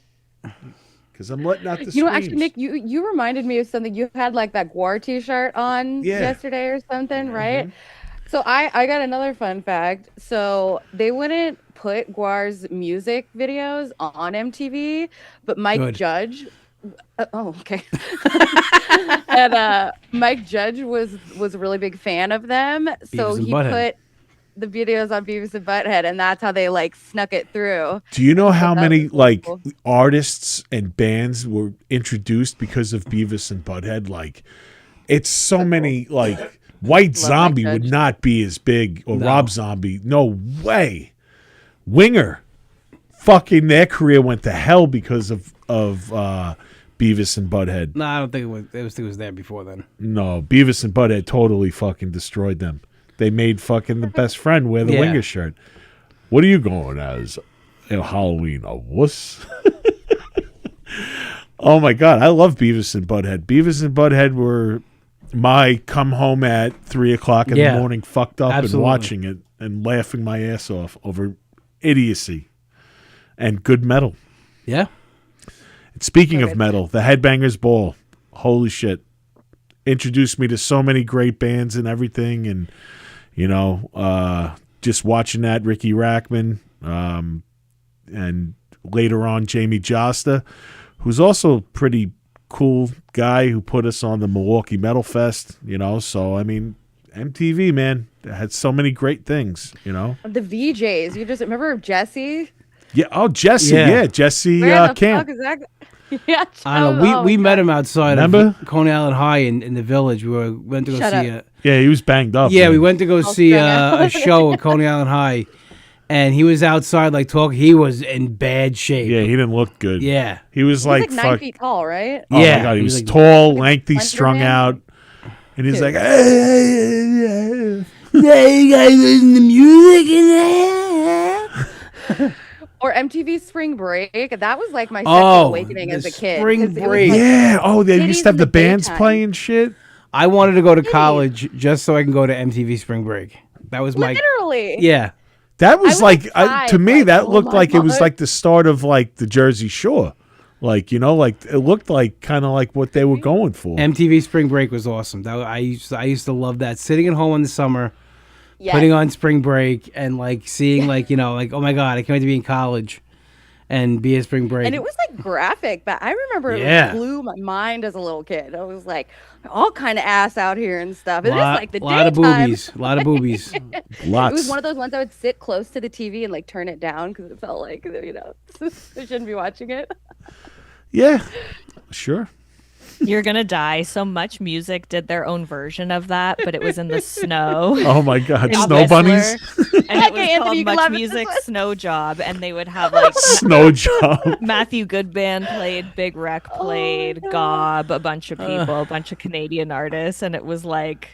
Because I'm letting out the You know, screams. actually, Nick, you reminded me of something. You had like that Guar T-shirt on yesterday or something, right? So I got another fun fact. So they wouldn't put Guar's music videos on MTV, but Mike Judge. Okay. And Mike Judge was a really big fan of them, so he put the videos on Beavis and Butthead, and that's how they like snuck it through. Do you know how many really cool. artists and bands were introduced because of Beavis and Butthead? Like, it's so many. Like, White Zombie would not be as big, or Rob Zombie. No way. Winger, fucking their career went to hell because of Beavis and Butthead. No, I don't think it was. I think it was there before then. No, Beavis and Butthead totally fucking destroyed them. They made fucking the best friend wear the Winger shirt. What are you going as? Halloween, a wuss? Oh my God, I love Beavis and Butthead. Beavis and Butthead were my come home at 3 o'clock in the morning, fucked up and watching it and laughing my ass off over idiocy and good metal. Yeah. And speaking of metal, the Headbangers Ball, holy shit, introduced me to so many great bands and everything, and just watching that, Ricky Rackman, and later on Jamie Josta, who's also a pretty cool guy who put us on the Milwaukee Metal Fest, so I mean, MTV, man, had so many great things, The VJs, you just remember Jesse? Yeah, Jesse, Jesse Where the Camp. fuck is that? Yeah, I don't know. We met him outside Remember? of Coney Island High in the Village. We went to go Shut see up. Yeah, he was banged up. Yeah, man. we went to go see a show at Coney Island High, and he was outside like talking. He was in bad shape. Yeah, he didn't look good. Yeah. He was He's like, 9 feet tall, right? Oh Yeah, my God, he was like tall, lengthy, Slender strung Man? out. And he's Dude. like, hey, Hey, you guys listen to music in there? Or MTV Spring Break. That was like my Oh, sexual awakening as the a kid. Spring 'cause it was, Break. like, yeah. Oh, they used to have titties the in the bands daytime. playing shit. I wanted to go to college just so I can go to MTV Spring Break. That was my literally. yeah. That was was like, like five, to me, like, that oh looked my like it was God. like the start of like the Jersey Shore. Like, like it looked like kind of like what they were going for. MTV Spring Break was awesome. I used to love that. Sitting at home in the summer, Yes. putting on Spring Break, and like seeing like like, oh my God, I can't wait to be in college and be a Spring Break. And it was like graphic, but I remember Yeah. it blew my mind as a little kid. I was like, all kind of ass out here and stuff. And it's like the lot of daytime. boobies, a lot of boobies. Lots. It was one of those ones I would sit close to the TV and like turn it down because it felt like I shouldn't be watching it. Yeah, sure. You're gonna die. So Much Music did their own version of that, but it was in the snow. Oh my God, in snow Whistler. bunnies, And it was Okay, Anthony, called you can Much laugh at Music this one. Snow Job, and they would have like snow job. Matthew Goodband played, Big Wreck played, Gob, a bunch of people, a bunch of Canadian artists, and it was like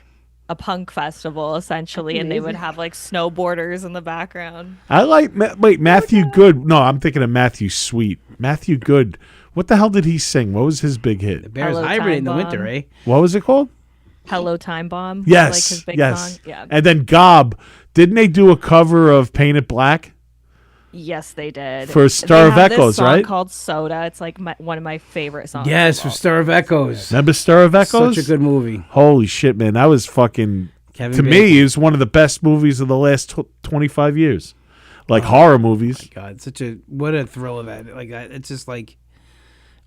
a punk festival essentially, and they would have like snowboarders in the background. I like Matthew Good. No, I'm thinking of Matthew Sweet. Matthew Good. What the hell did he sing? What was his big hit? Bears Hello, hibernate in the Time winter, Bomb. eh? What was it called? Hello Time Bomb. was, Yes, like his big yes. song. Yeah. And then Gob, didn't they do a cover of Paint It Black? Yes, they did. For They Star of have this Echoes, song right? called Soda. It's like one of my favorite songs. Yes, of for all Star of Echoes. Remember Star of Echoes? Such a good movie. Holy shit, man. That was fucking, Kevin to me, Bacon. it was one of the best movies of the last 25 years. Like horror movies. God, what a thrill of that. Like it's just like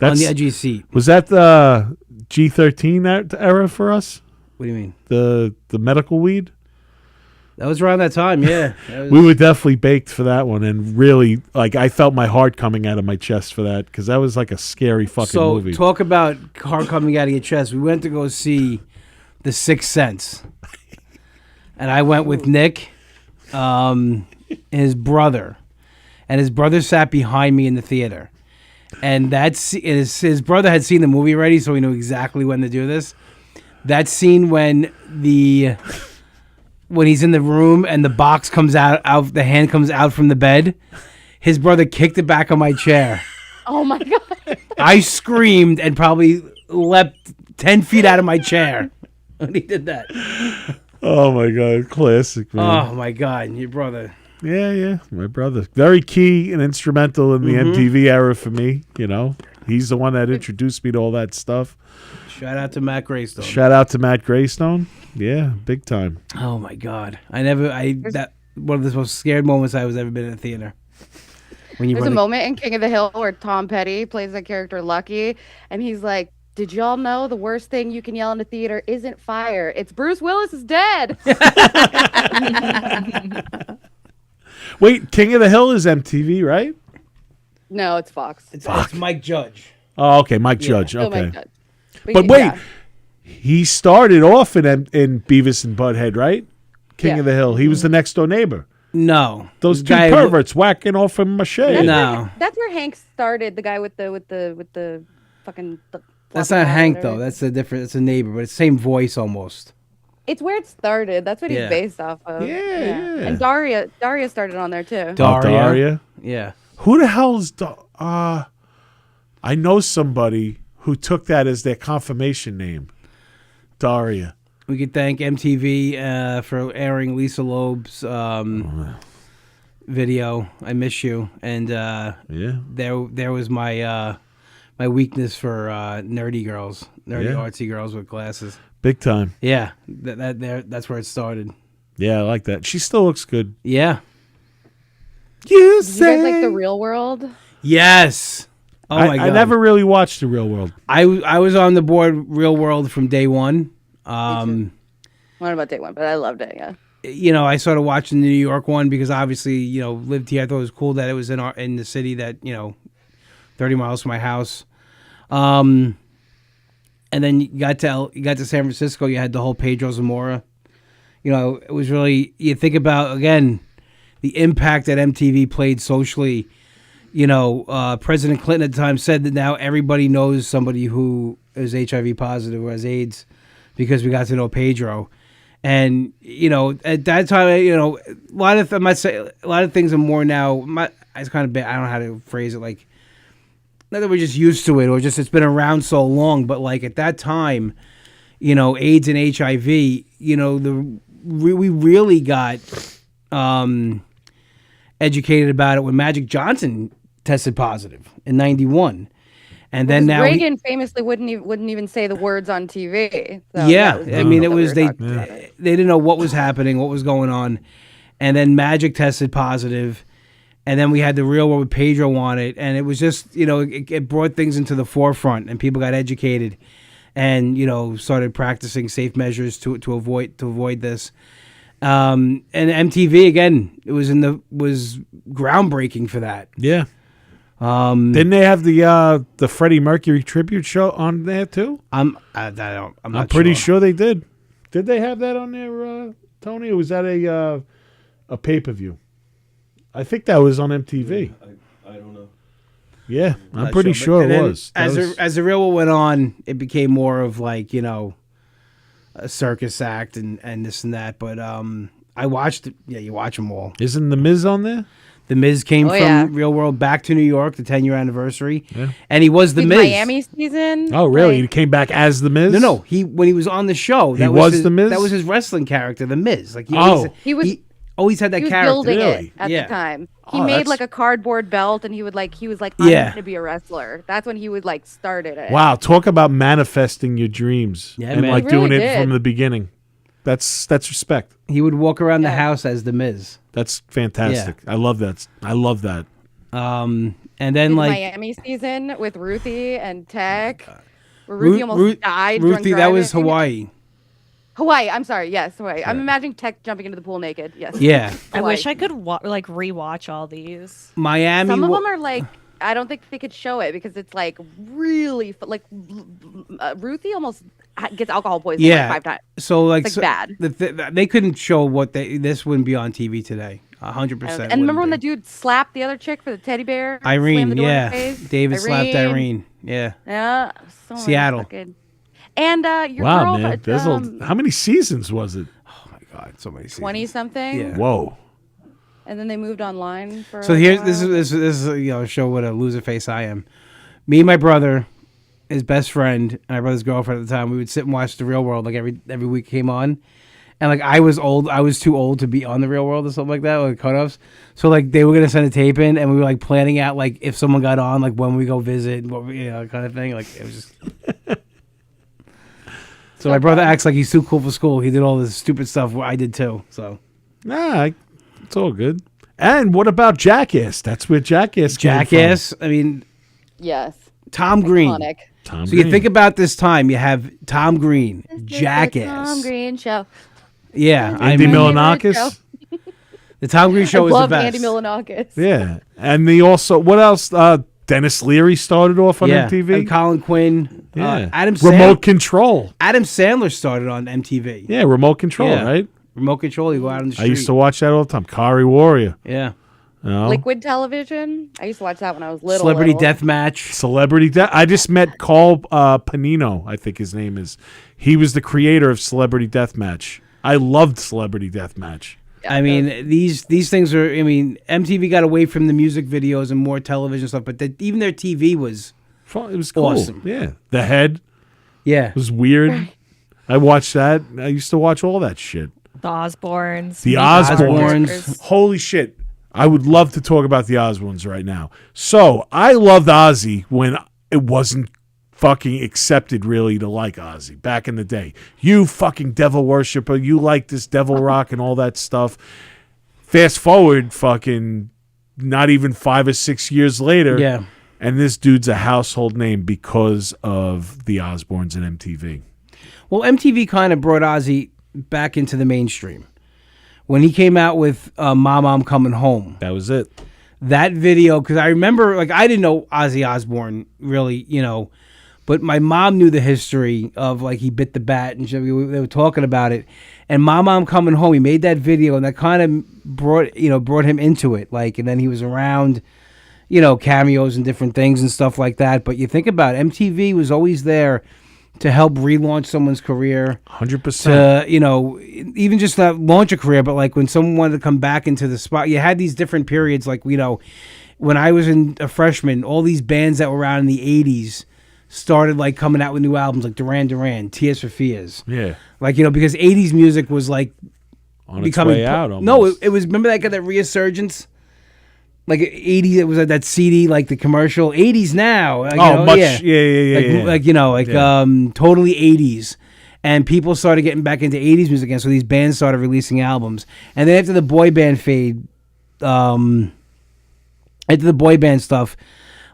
On the edgy seat. Was that the G13 era for us? What do you mean? The medical weed? That was around that time, yeah. We were definitely baked for that one, and really, like, I felt my heart coming out of my chest for that, because that was like a scary fucking movie. So, talk about heart coming out of your chest. We went to go see The Sixth Sense, and I went with Nick, his brother, and his brother sat behind me in the theater. And his brother had seen the movie already, so he knew exactly when to do this. That scene when he's in the room and the box comes out, the hand comes out from the bed, his brother kicked it back on my chair. Oh my God. I screamed and probably leapt 10 feet out of my chair when he did that. Oh my God, classic, man. Oh my God, your brother. Yeah, my brother. Very key and instrumental in the MTV era for me, you know. He's the one that introduced me to all that stuff. Shout out to Matt Graystone. Shout out to Matt Graystone. Yeah, big time. Oh my God. That one of the most scared moments I was ever been in a theater. When There's a moment in King of the Hill where Tom Petty plays the character Lucky, and he's like, did y'all know the worst thing you can yell in a theater isn't fire? It's Bruce Willis is dead. Wait, King of the Hill is MTV, right? No, it's Fox. It's Mike Judge. Oh, okay, Mike Judge. Still Okay. Mike Judge. But wait, he started off in Beavis and Butthead, right? King of the Hill. He was the next door neighbor. No, Those two perverts whacking off from Mache. That's where Hank started. The guy with the fucking. That's not Hank though. That's a different. It's a neighbor, but it's the same voice almost. It's where it started. That's what he's based off of. Yeah. And Daria started on there too. Daria. Yeah. Who the hell's I know somebody who took that as their confirmation name. Daria. We could thank MTV for airing Lisa Loeb's video. I Miss You, and there was my weakness for nerdy artsy girls with glasses. Big time. Yeah, that's where it started. Yeah, I like that. She still looks good. Yeah. You guys like The Real World? Yes. Oh my God. I never really watched The Real World. I was on the board Real World from day one. What about day one? But I loved it. Yeah. You know, I started watching the New York one because obviously, you know, lived here. I thought it was cool that it was in the city that, you know, 30 miles from my house. And then you got to San Francisco. You had the whole Pedro Zamora. You know, it was really, you think about again the impact that MTV played socially. You know, President Clinton at the time said that now everybody knows somebody who is HIV positive or has AIDS because we got to know Pedro. And you know, at that time, you know, a lot of things are more now. It's kind of bad. I don't know how to phrase it. Like, not that we're just used to it or just it's been around so long, but like at that time, you know, AIDS and HIV, you know, we really got educated about it when Magic Johnson tested positive in '91. And then now Reagan famously wouldn't even say the words on TV. So I mean, it was they didn't know what was happening, what was going on, and then Magic tested positive, and then we had The Real World with Pedro on it, and it was just, you know, it brought things into the forefront, and people got educated, and you know, started practicing safe measures to avoid this. And MTV again, it was groundbreaking for that. Yeah. Didn't they have the Freddie Mercury tribute show on there too? I'm pretty sure they did. Did they have that on there, Tony? Or was that a pay-per-view? I think that was on MTV. I don't know. Yeah, I'm pretty sure it was. As the Real World went on, it became more of like, you know, a circus act and this and that. But I watched it. Yeah, you watch them all. Isn't The Miz on there? The Miz came from Real World back to New York, the 10-year anniversary, and he was the Miz. Miami season. Oh, really? He came back as the Miz? No. When he was on the show, he was the Miz. That was his wrestling character, the Miz. Like he always had that character. Building it at the time. He made like a cardboard belt, and he was like, I'm going to be a wrestler. That's when he would like started it. Wow, talk about manifesting your dreams and man. like doing it from the beginning. That's respect. He would walk around the house as the Miz. That's fantastic. I love that. And then The like Miami season with Ruthie and Tech, where Ru- Ruthie almost died. drunk Ruthie, that was driving. Hawaii. Hawaii. I'm sorry. Yes, Hawaii. I'm imagining Tech jumping into the pool naked. Yes. Yeah. I Hawaii. wish I could rewatch all these. Miami. Some of them are like, I don't think they could show it because it's like really Ruthie almost gets alcohol poisoning like 5 times. So like, It's, like, bad. They couldn't show what this wouldn't be on TV today. 100%. And remember when the dude slapped the other chick for the teddy bear? Slammed Irene, the door in yeah. her face? David slapped Irene. Yeah. Yeah. So much Seattle. And your Wow, girl, man. There's how many seasons was it? Oh my God, so many seasons. 20 something. Yeah. Whoa. And then they moved online for. So here's this is show what a loser face I am. Me and my brother, his best friend, and my brother's girlfriend at the time, we would sit and watch The Real World like every week came on. And like I was too old to be on The Real World or something like that, like cutoffs. So like they were gonna send a tape in, and we were like planning out like if someone got on, like when we go visit, what kind of thing. Like it was just. So my brother acts like he's too cool for school. He did all this stupid stuff where I did too. So. Nah, it's all good. And what about Jackass? That's where Jackass came Jackass. I mean, Yes. Tom Green. Iconic. from. So you think about this time, you have Tom Green, Jackass. Tom Green show. Yeah, Andy My favorite Milonakis. show. The Tom Green show I is the love best. Andy Milonakis. Yeah, and they also what else? Dennis Leary started off on MTV. And Colin Quinn. Yeah, Adam Remote Control. Adam Sandler started on MTV. Yeah, Remote Control, Yeah. right? Remote Control. You go out on the street. I used to watch that all the time. Kari Warrior. Yeah. You know? Liquid Television. I used to watch that when I was little. Celebrity little. Deathmatch. Celebrity Death. I just met Carl Panino, I think his name is. He was the creator of Celebrity Deathmatch. I loved Celebrity Deathmatch. I mean, these things are. I mean, MTV got away from the music videos and more television stuff, but even their TV was. It was cool. Awesome. Yeah, The Head. Yeah, was weird. I watched that. I used to watch all that shit. The Osbournes. The Osbournes. Holy shit. I would love to talk about the Osbournes right now. So, I loved Ozzy when it wasn't fucking accepted really to like Ozzy back in the day. You fucking devil worshiper, you like this devil rock and all that stuff. Fast forward fucking not even 5 or 6 years later. Yeah. And this dude's a household name because of the Osbournes and MTV. Well, MTV kind of brought Ozzy back into the mainstream. When he came out with Mama, I'm Coming Home. That was it. That video, because I remember, like, I didn't know Ozzy Osbourne really, but my mom knew the history of, like, he bit the bat, and they were talking about it. And Mama, I'm Coming Home, he made that video, and that kind of brought him into it. Like, and then he was around, cameos and different things and stuff like that. But you think about it, MTV was always there to help relaunch someone's career. 100%. To, even just not launch a career, but like when someone wanted to come back into the spot, you had these different periods. Like, when I was a freshman, all these bands that were around in the 80s started like coming out with new albums, like Duran Duran, Tears for Fears. Yeah. Like, because 80s music was like on its way out almost. No, it was, remember that resurgence? Like 80s, it was like that CD, like the commercial. 80s now. Like, totally 80s. And people started getting back into 80s music again, so these bands started releasing albums. And then after the boy band stuff,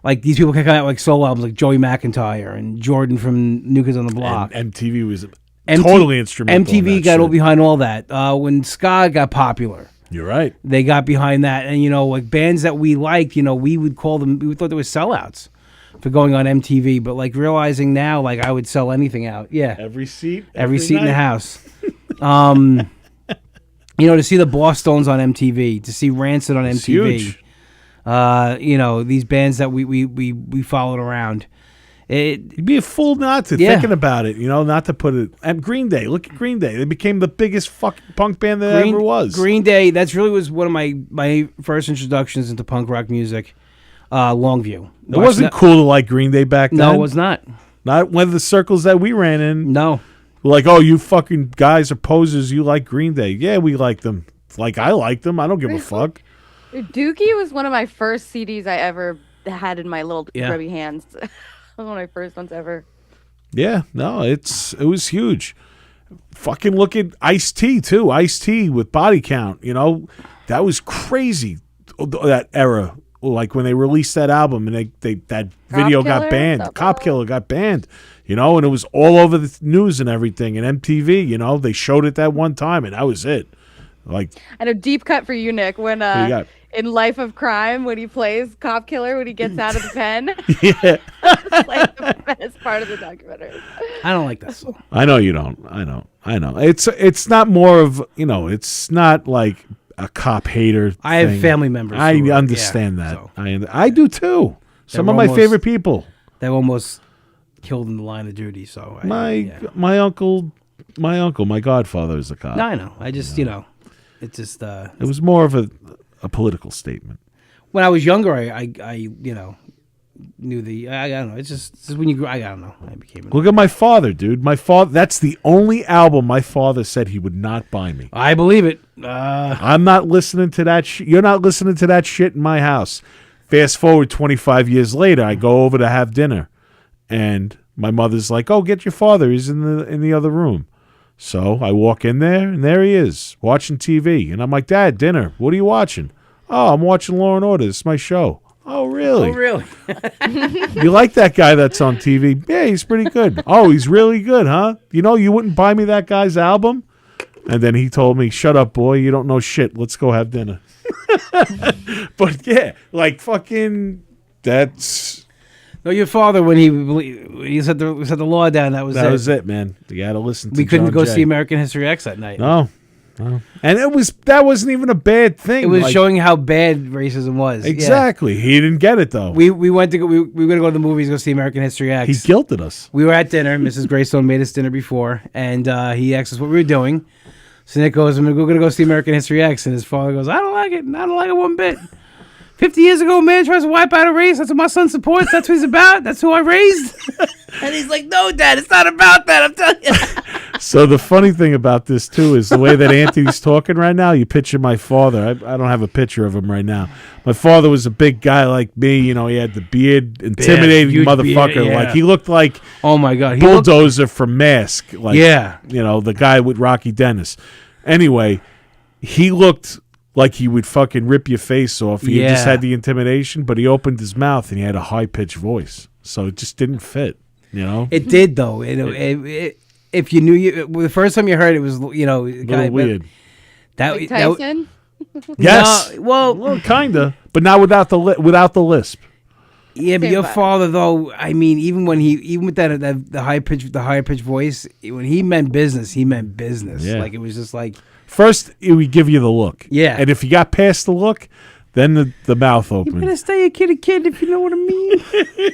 like these people kept coming out like solo albums, like Joey McIntyre and Jordan from New Kids on the Block. And MTV was totally instrumental. MTV got all behind all that. When ska got popular. You're right. They got behind that, and like bands that we liked, we would call them. We thought they were sellouts for going on MTV, but like realizing now, like I would sell anything out. Yeah, every seat in the house. To see the Bosstones on MTV, to see Rancid on MTV. Huge. These bands that we followed around. You'd be a fool not to, thinking about it, not to put it. And Green Day, look at Green Day. They became the biggest fucking punk band that ever was. Green Day, that's really was one of my first introductions into punk rock music. Longview. It wasn't cool to like Green Day back then. No, it was not. Not one of the circles that we ran in. No. Like, oh, you fucking guys are posers. You like Green Day. Yeah, we like them. Like, I like them. I don't give a fuck. Dookie was one of my first CDs I ever had in my little grubby hands. One of my first ones ever. Yeah, no, it was huge. Fucking look at Ice-T too. Ice-T with Body Count. That was crazy. That era, like when they released that album and that video got Killer? banned. Something. Cop Killer got banned, you know, and it was all over the news and everything. And MTV, you know, they showed it that one time, and that was it. Like, And a deep cut for you, Nick, when what do you got? in Life of Crime, when he plays Cop Killer, when he gets out of the pen. Yeah, It's like the best part of the documentary. I don't like that song. I know you don't. I know. It's not more of, you know, it's not like a cop hater. I have thing. family members. I who are- understand yeah, that. so I do too. Some They're of my almost- favorite people. they almost killed in the line of duty. So My uncle, my godfather is a cop. No, I know. I just you know, it's just It was more of a political statement. when I was younger, I you know knew I don't know. It's just when you grew. I don't know. I became. Look at my father, dude. My father. That's the only album my father said he would not buy me. I believe it. I'm not listening to that. You're not listening to that shit in my house. Fast forward 25 years later, I go over to have dinner, and my mother's like, "Oh, get your father. He's in the other room." So I walk in there, and there he is watching TV, and I'm like, "Dad, dinner. What are you watching?" "Oh, I'm watching Law and Order. It's my show." "Oh, really? Oh, really? You like that guy that's on TV?" "Yeah, he's pretty good." "Oh, he's really good, huh? You know, you wouldn't buy me that guy's album?" And then he told me, "Shut up, boy. You don't know shit. Let's go have dinner." But yeah, like fucking, that's No, your father when he set the law down. That was it, man. You had to listen to. We couldn't John go Jay. see American History X that night. No. And that wasn't even a bad thing. It was Like, showing how bad racism was. Yeah. exactly. He didn't get it though. We went to we were gonna go to the movies, go see American History X. He guilted us. We were at dinner. Mrs. Graystone made us dinner before, and he asked us what we were doing. So Nick goes, we're going to go see American History X. And his father goes, I don't like it. I don't like it one bit. 50 years ago, a man tries to wipe out a race. That's what my son supports. That's what he's about. That's who I raised. And he's like, no, Dad, it's not about that. I'm telling you. So the funny thing about this, too, is the way that Anthony's talking right now, you picture my father. I don't have a picture of him right now. My father was a big guy like me. You know, he had the beard, intimidating huge motherfucker. beard, yeah. Like, he looked like Oh, my God. Bulldozer from Mask. Like, Yeah. you know, the guy with Rocky Dennis. Anyway, he looked like he would fucking rip your face off. He just Yeah. had the intimidation, but he opened his mouth and he had a high-pitched voice. So it just didn't fit, you know? It did, though. If you knew the first time you heard it was, you know, A little weird. Mike Tyson? Yes. No, well, Well, kinda, but not without the lisp. yeah, but Same your vibe. father, though, I mean, even with that the high pitched voice, when he meant business, he meant business. Yeah. Like it was just like, First, it would give you the look. Yeah. And if you got past the look, then the mouth you opened. better stay a kid, if you know what I mean.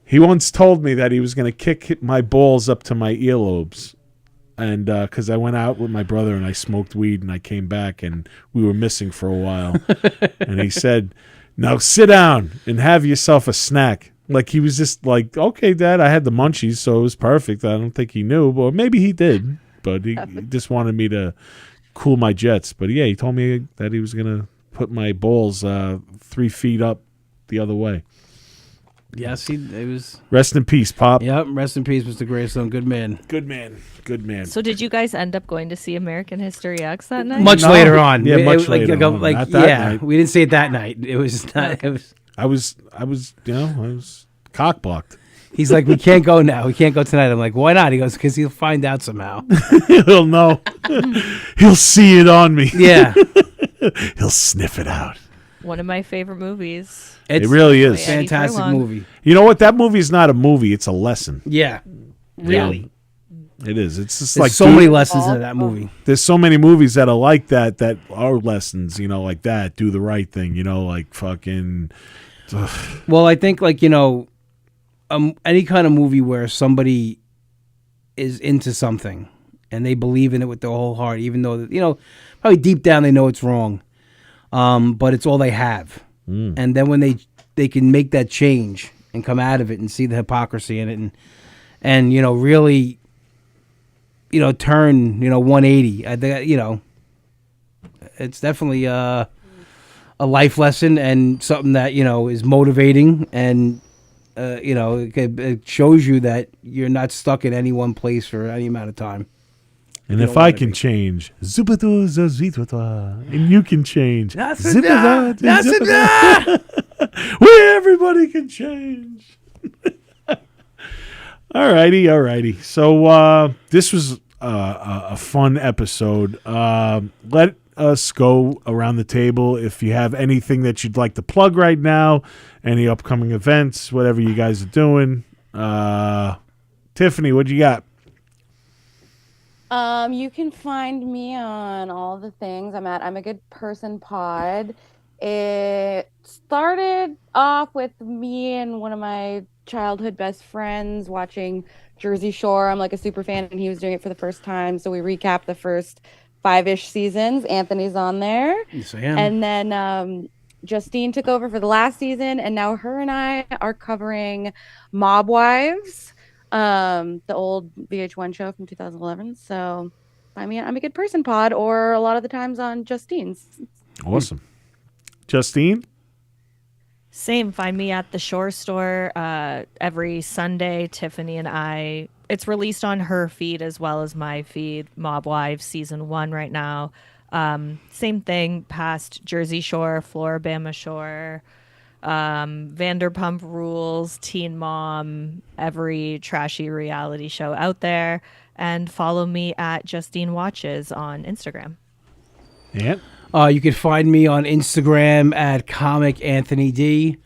He once told me that he was going to kick my balls up to my earlobes. And because I went out with my brother and I smoked weed and I came back and we were missing for a while. And he said, now sit down and have yourself a snack. Like he was just like, okay, Dad, I had the munchies, so it was perfect. I don't think he knew, but maybe he did. But he just wanted me to cool my jets. But yeah, he told me that he was going to put my balls 3 feet up the other way. Yes, it was. Rest in peace, Pop. Yep. Rest in peace, Mr. Graystone. Good man. Good man. Good man. So did you guys end up going to see American History X that night? Much No. later on. Yeah, much like, later on. Like, Not that yeah, night. we didn't see it that night. It was not. It was. I was, you know, I was cock-blocked. He's like, we can't go now. We can't go tonight. I'm like, why not? He goes, because he'll find out somehow. He'll know. He'll see it on me. Yeah. He'll sniff it out. One of my favorite movies. It really is. Yeah. Eddie Fantastic Furlong. movie. You know what? That movie is not a movie. It's a lesson. Yeah. Really. It is. It's just There's like so many lessons in that movie. There's so many movies that are like that are lessons, you know, like that. Do the right thing, you know, like fucking. Well, I think like, you know, any kind of movie where somebody is into something and they believe in it with their whole heart, even though, you know, probably deep down they know it's wrong, but it's all they have. And then when they can make that change and come out of it and see the hypocrisy in it and you know, really, you know, turn, you know, 180, I think, you know, it's definitely a life lesson and something that, you know, is motivating and, you know, it shows you that you're not stuck in any one place for any amount of time. And if I can change, and you can change, where everybody can change. Alrighty. So this was a fun episode. Let us go around the table. If you have anything that you'd like to plug right now, any upcoming events, whatever you guys are doing. Tiffany, what you got? You can find me on all the things. I'm a Good Person Pod. It started off with me and one of my childhood best friends watching Jersey Shore. I'm like a super fan, and he was doing it for the first time. So we recapped the first 5-ish seasons. Anthony's on there. Yes, I am. And then Justine took over for the last season, and now her and I are covering Mob Wives, the old VH1 show from 2011. So find me on I'm a Good Person Pod, or a lot of the times on Justine's. Awesome. Justine? Same. Find me at the Shore Store every Sunday. Tiffany and I. It's released on her feed as well as my feed. Mob Wives season 1 right now. Same thing. Past Jersey Shore, Floribama Shore, Vanderpump Rules, Teen Mom, every trashy reality show out there. And follow me at Justine Watches on Instagram. Yeah. You can find me on Instagram at Comic Anthony D.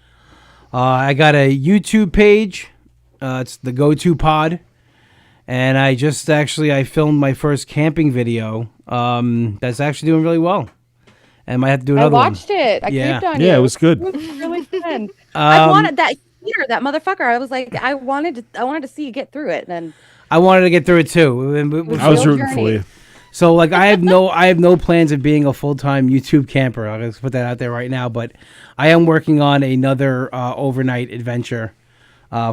I got a YouTube page. It's the Go-To Pod. And I filmed my first camping video. That's actually doing really well. And might have to do another one. I watched it. I creeped on you. Yeah, it was good. It was really fun. I wanted that heater, that motherfucker. I was like, I wanted to see you get through it. And I wanted to get through it too. I was rooting for you. So like I have no plans of being a full-time YouTube camper. I'll just put that out there right now. But I am working on another overnight adventure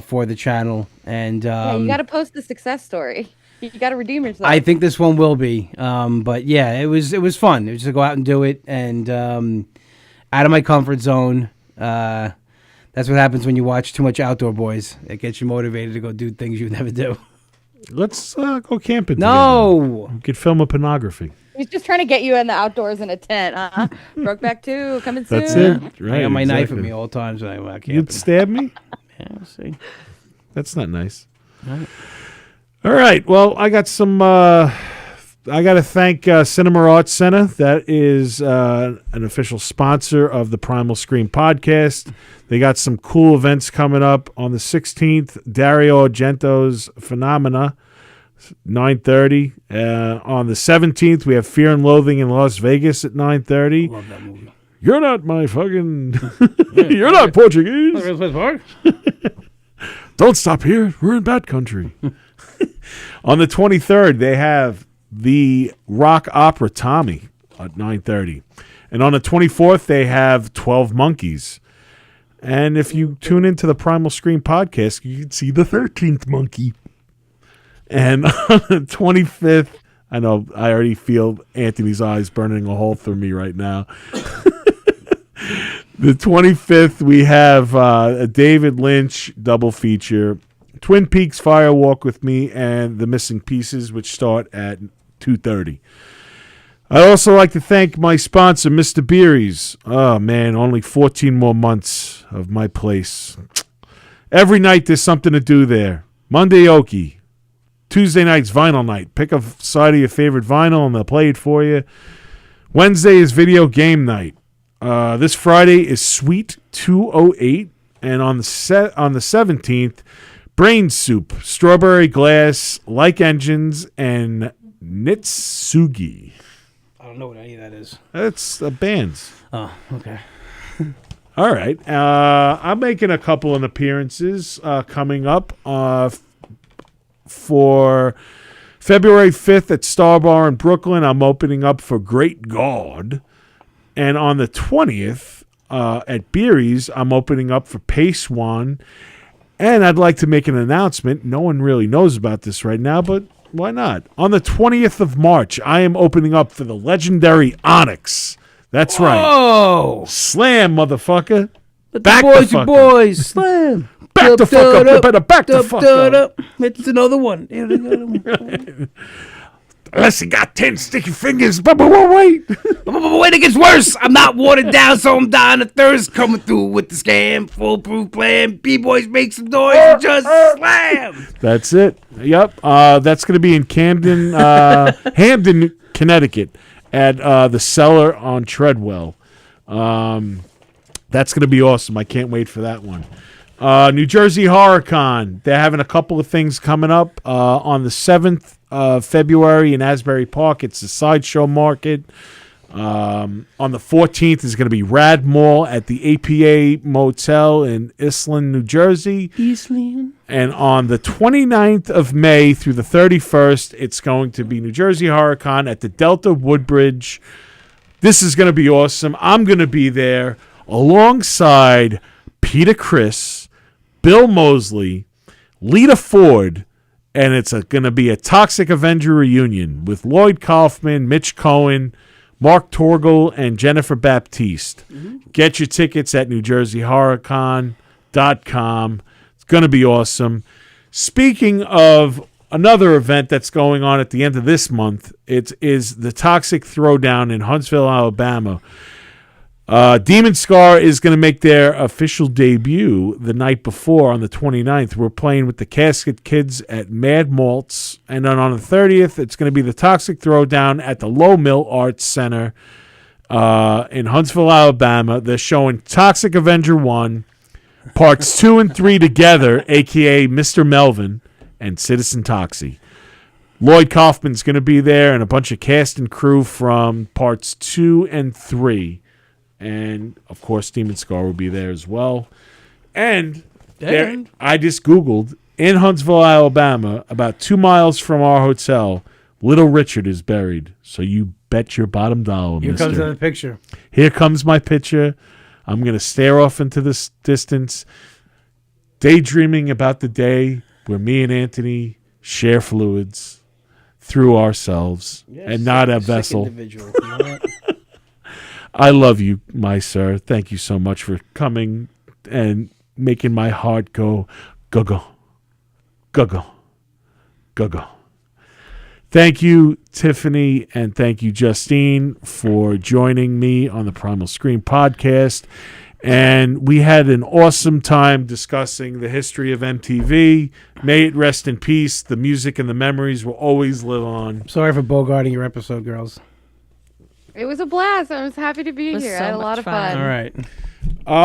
for the channel. And yeah, you got to post the success story. You got to redeem yourself. I think this one will be. But yeah, it was fun. It was just to go out and do it, and out of my comfort zone. That's what happens when you watch too much Outdoor Boys. It gets you motivated to go do things you never do. Let's go camping. No, together. We could film a pornography. He's just trying to get you in the outdoors in a tent. Brokeback 2 coming soon. That's it. Right. I got my knife with me all the time. So I can't. You'd stab me? Yeah, we'll see. That's not nice. All right. Well, I got some. I got to thank Cinema Arts Center. That is an official sponsor of the Primal Scream podcast. They got some cool events coming up on the 16th. Dario Argento's Phenomena, 9:30. On the 17th, we have Fear and Loathing in Las Vegas at 9:30. I love that movie. You're not my fucking. You're not Portuguese. Don't stop here. We're in bad country. On the 23rd, they have the rock opera Tommy at 9:30. And on the 24th, they have 12 Monkeys. And if you tune into the Primal Scream podcast, you can see the 13th monkey. And on the 25th, I know I already feel Anthony's eyes burning a hole through me right now. The 25th, we have a David Lynch double feature, Twin Peaks Fire Walk with Me, and The Missing Pieces, which start at 2:30. I'd also like to thank my sponsor, Mr. Beery's. Oh, man, only 14 more months of my place. Every night there's something to do there. Monday, Okie. Tuesday night's vinyl night. Pick a side of your favorite vinyl, and they'll play it for you. Wednesday is video game night. This Friday is Sweet 208, and on the 17th, Brain Soup, Strawberry Glass, Like Engines, and Nitsugi. I don't know what any of that is. That's bands. Oh, okay. All right. I'm making a couple of appearances coming up for February 5th at Star Bar in Brooklyn. I'm opening up for Great God. And on the 20th at Beery's, I'm opening up for Pace One. And I'd like to make an announcement. No one really knows about this right now, but why not? On the 20th of March, I am opening up for the legendary Onyx. That's right. Oh, Slam, motherfucker. back the boys, you boys, slam. Back the fuck up. You better back the fuck up. It's another one. Unless he got 10 sticky fingers. But wait. Wait, it gets worse. I'm not watered down, so I'm dying of thirst. Coming through with the scam, foolproof plan. B-boys make some noise and just slam. That's it. Yep. That's going to be in Hamden, Connecticut, at the Cellar on Treadwell. That's going to be awesome. I can't wait for that one. New Jersey HorrorCon. They're having a couple of things coming up on the 7th of February in Asbury Park. It's a sideshow market. On the 14th is going to be Rad Mall at the APA Motel in Eastland, New Jersey. And on the 29th of May through the 31st, it's going to be New Jersey HorrorCon at the Delta Woodbridge. This is going to be awesome. I'm going to be there alongside Peter Criss, Bill Mosley, Lita Ford, and it's going to be a Toxic Avenger reunion with Lloyd Kaufman, Mitch Cohen, Mark Torgel, and Jennifer Baptiste. Get your tickets at NewJerseyHorrorCon.com. It's going to be awesome. Speaking of another event that's going on at the end of this month, it is the Toxic Throwdown in Huntsville, Alabama. Demon Scar is going to make their official debut the night before on the 29th. We're playing with the Casket Kids at Mad Maltz. And then on the 30th, it's going to be the Toxic Throwdown at the Low Mill Arts Center in Huntsville, Alabama. They're showing Toxic Avenger 1, parts 2 and 3 together, a.k.a. Mr. Melvin and Citizen Toxie. Lloyd Kaufman's going to be there and a bunch of cast and crew from parts 2 and 3. And, of course, Demon Scar will be there as well. And I just Googled, in Huntsville, Alabama, about 2 miles from our hotel, Little Richard is buried. So you bet your bottom dollar, Here comes the picture. Here comes my picture. I'm going to stare off into this distance, daydreaming about the day where me and Anthony share fluids through ourselves and not a vessel. Individual. You know what? I love you, my sir. Thank you so much for coming and making my heart go, go. Thank you, Tiffany, and thank you, Justine, for joining me on the Primal Scream podcast. And we had an awesome time discussing the history of MTV. May it rest in peace. The music and the memories will always live on. Sorry for bogarting your episode, girls. It was a blast. I was happy to be here. I had a lot of fun. All right.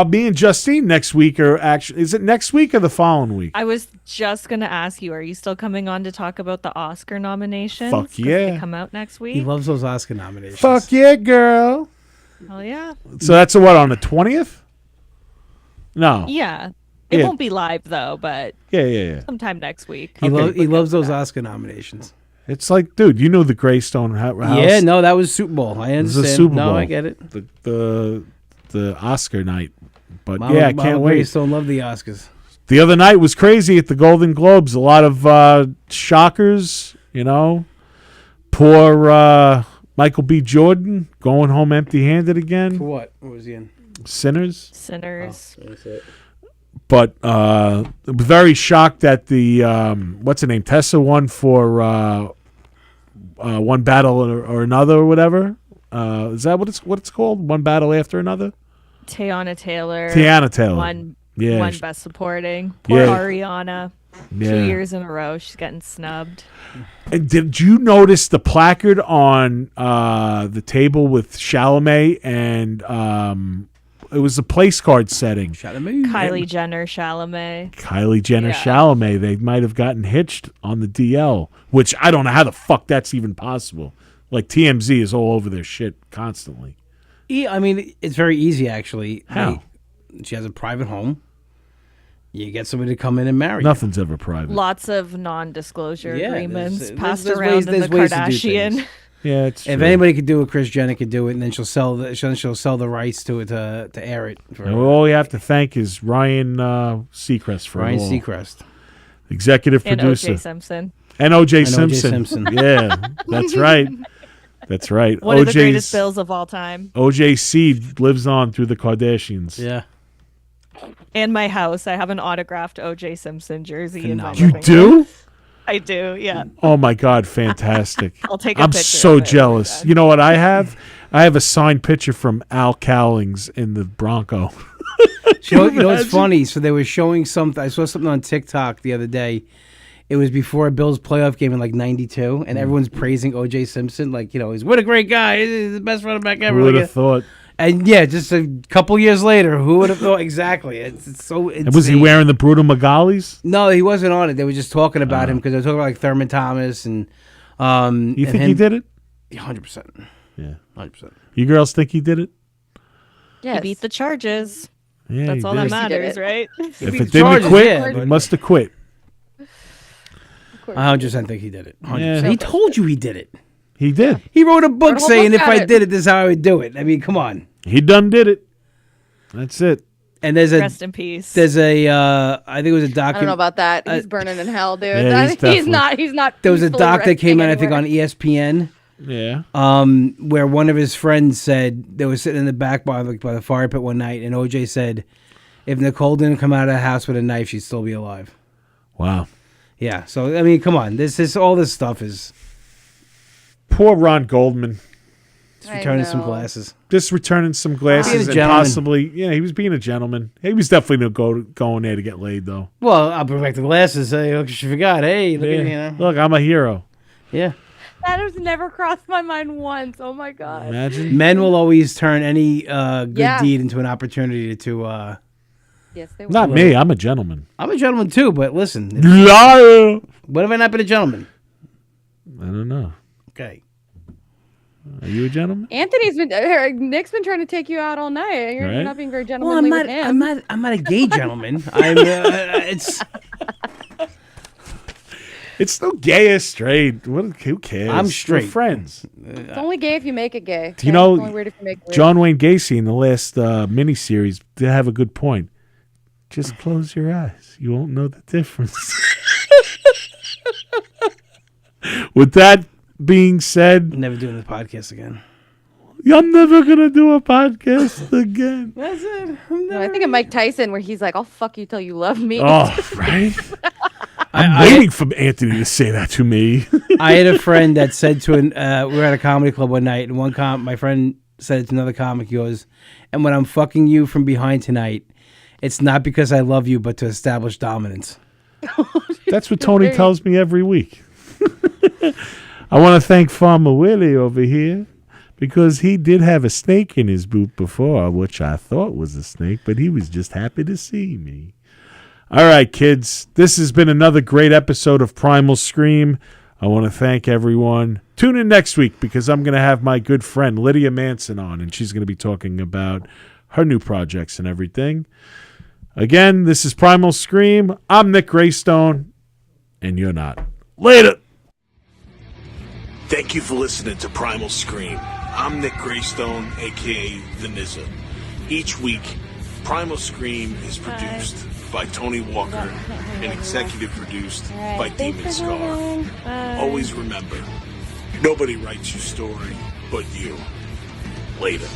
Me and Justine next week are actually, is it next week or the following week? I was just going to ask you, are you still coming on to talk about the Oscar nominations? Fuck 'Cause yeah. They come out next week. He loves those Oscar nominations. Fuck yeah, girl. Hell yeah. So that's what, on the 20th? No. Yeah. It Yeah. won't be live, though, but Yeah. sometime next week. He loves those Oscar nominations. It's like, dude, you know the Graystone house. Yeah, no, that was Super Bowl. I This understand. is a Super Bowl. No, I get it. The Oscar night. But Mama, yeah, I can't wait. Graystone love the Oscars. The other night was crazy at the Golden Globes. A lot of shockers, you know. Poor Michael B. Jordan going home empty-handed again. For what? What was he in? Sinners. Oh, that's it. But very shocked that the what's her name, Tessa won for One Battle or Another or whatever. Is that what it's called? One Battle After Another. Tiana Taylor. One Best Supporting. Poor Yeah. Ariana. Yeah. 2 years in a row, she's getting snubbed. And did you notice the placard on the table with Chalamet and it was a place card setting. Kylie Jenner, Chalamet. Kylie Jenner, Yeah. Chalamet. They might have gotten hitched on the DL, which I don't know how the fuck that's even possible. Like TMZ is all over their shit constantly. Yeah, I mean, it's very easy, actually. How? She has a private home. You get somebody to come in and marry. Nothing's ever private. Lots of non-disclosure Yeah, agreements there's passed ways- around in the there's ways to do Kardashian. things. Yeah, it's If true. anybody could do it, Kris Jenner could do it, and then she'll sell the rights to it to air it. For And all we have to thank is Ryan Seacrest for Ryan it all. Seacrest, Executive And producer. O.J. Simpson. And O.J. And O.J. Simpson. Simpson. Yeah, that's right. That's right. One of the greatest bills of all time. O.J. Seed lives on through the Kardashians. Yeah. And my house. I have an autographed O.J. Simpson jersey in my You living do? room. I do, yeah. Oh my God, fantastic! I'll take a I'm picture so of it. jealous. You know what I have? I have a signed picture from Al Cowlings in the Bronco. You know what's funny? So they were showing something. I saw something on TikTok the other day. It was before a Bills playoff game in like '92, and everyone's praising O.J. Simpson. Like, he's what a great guy. He's the best running back ever. Who would have thought? And yeah, just a couple years later, who would have thought? Exactly. It's so insane. And was he wearing the Bruno Magali's? No, he wasn't on it. They were just talking about him because they were talking about like Thurman Thomas and. You think he did it? 100%. Yeah, 100%. You girls think he did it? He beat the charges. Yeah, That's he all that did. matters, right? If it didn't quit, he must have quit. I 100% think he did it. 100%. Yeah. He told you he did it. He did. He wrote a book whole saying book if on I it. did it, this is how I would do it. I mean, come on. He done did it. That's it. And there's Rest in peace. There's a I think it was a I don't document. know about that. He's burning in hell, dude. Yeah, he's He's not. There was a peacefully doc that came out, I resting think, on E ESPN. Yeah. Where one of his friends said they were sitting in the back by the fire pit one night, and OJ said, if Nicole didn't come out of the house with a knife, she'd still be alive. Wow. Yeah. So I mean, come on. All this stuff is Poor Ron Goldman. just returning some glasses. Just returning some Being glasses a and gentleman. possibly, he was being a gentleman. He was definitely going there to get laid, though. Well, I'll bring back the glasses. Hey, look, you forgot. Hey, look at Look, I'm a hero. Yeah. That has never crossed my mind once. Oh my god. Imagine. Men will always turn any good Yeah. deed into an opportunity to. Yes, they will. Not me. I'm a gentleman. I'm a gentleman too, but listen, Liar. what have I not been a gentleman? I don't know. Okay. Are you a gentleman? Nick's been trying to take you out all night. You're Right. not being very Well, gentlemanly with him. I'm not a gay gentleman. it's. It's no gay or straight. Who cares? I'm straight. We're friends. It's only gay if you make it gay. Do you okay? know It's only weird if you make it weird. John Wayne Gacy in the last miniseries did have a good point. Just close your eyes. You won't know the difference. With that being said, Never doing the podcast again. I'm never going to do a podcast again. That's it. No, I think of Mike Tyson where he's like, I'll fuck you till you love me. Oh, right? I'm waiting for Anthony to say that to me. I had a friend that said to we were at a comedy club one night, and my friend said it to another comic. He goes, and when I'm fucking you from behind tonight, it's not because I love you, but to establish dominance. That's what Tony tells me every week. I want to thank Farmer Willie over here because he did have a snake in his boot before, which I thought was a snake, but he was just happy to see me. All right, kids, this has been another great episode of Primal Scream. I want to thank everyone. Tune in next week because I'm going to have my good friend Lydia Manson on, and she's going to be talking about her new projects and everything. Again, this is Primal Scream. I'm Nick Graystone, and you're not. Later. Thank you for listening to Primal Scream. I'm Nick Graystone, a.k.a. The Nizza. Each week, Primal Scream is produced by Tony Walker and executive produced by Demon Scar. Always remember, nobody writes your story but you. Later.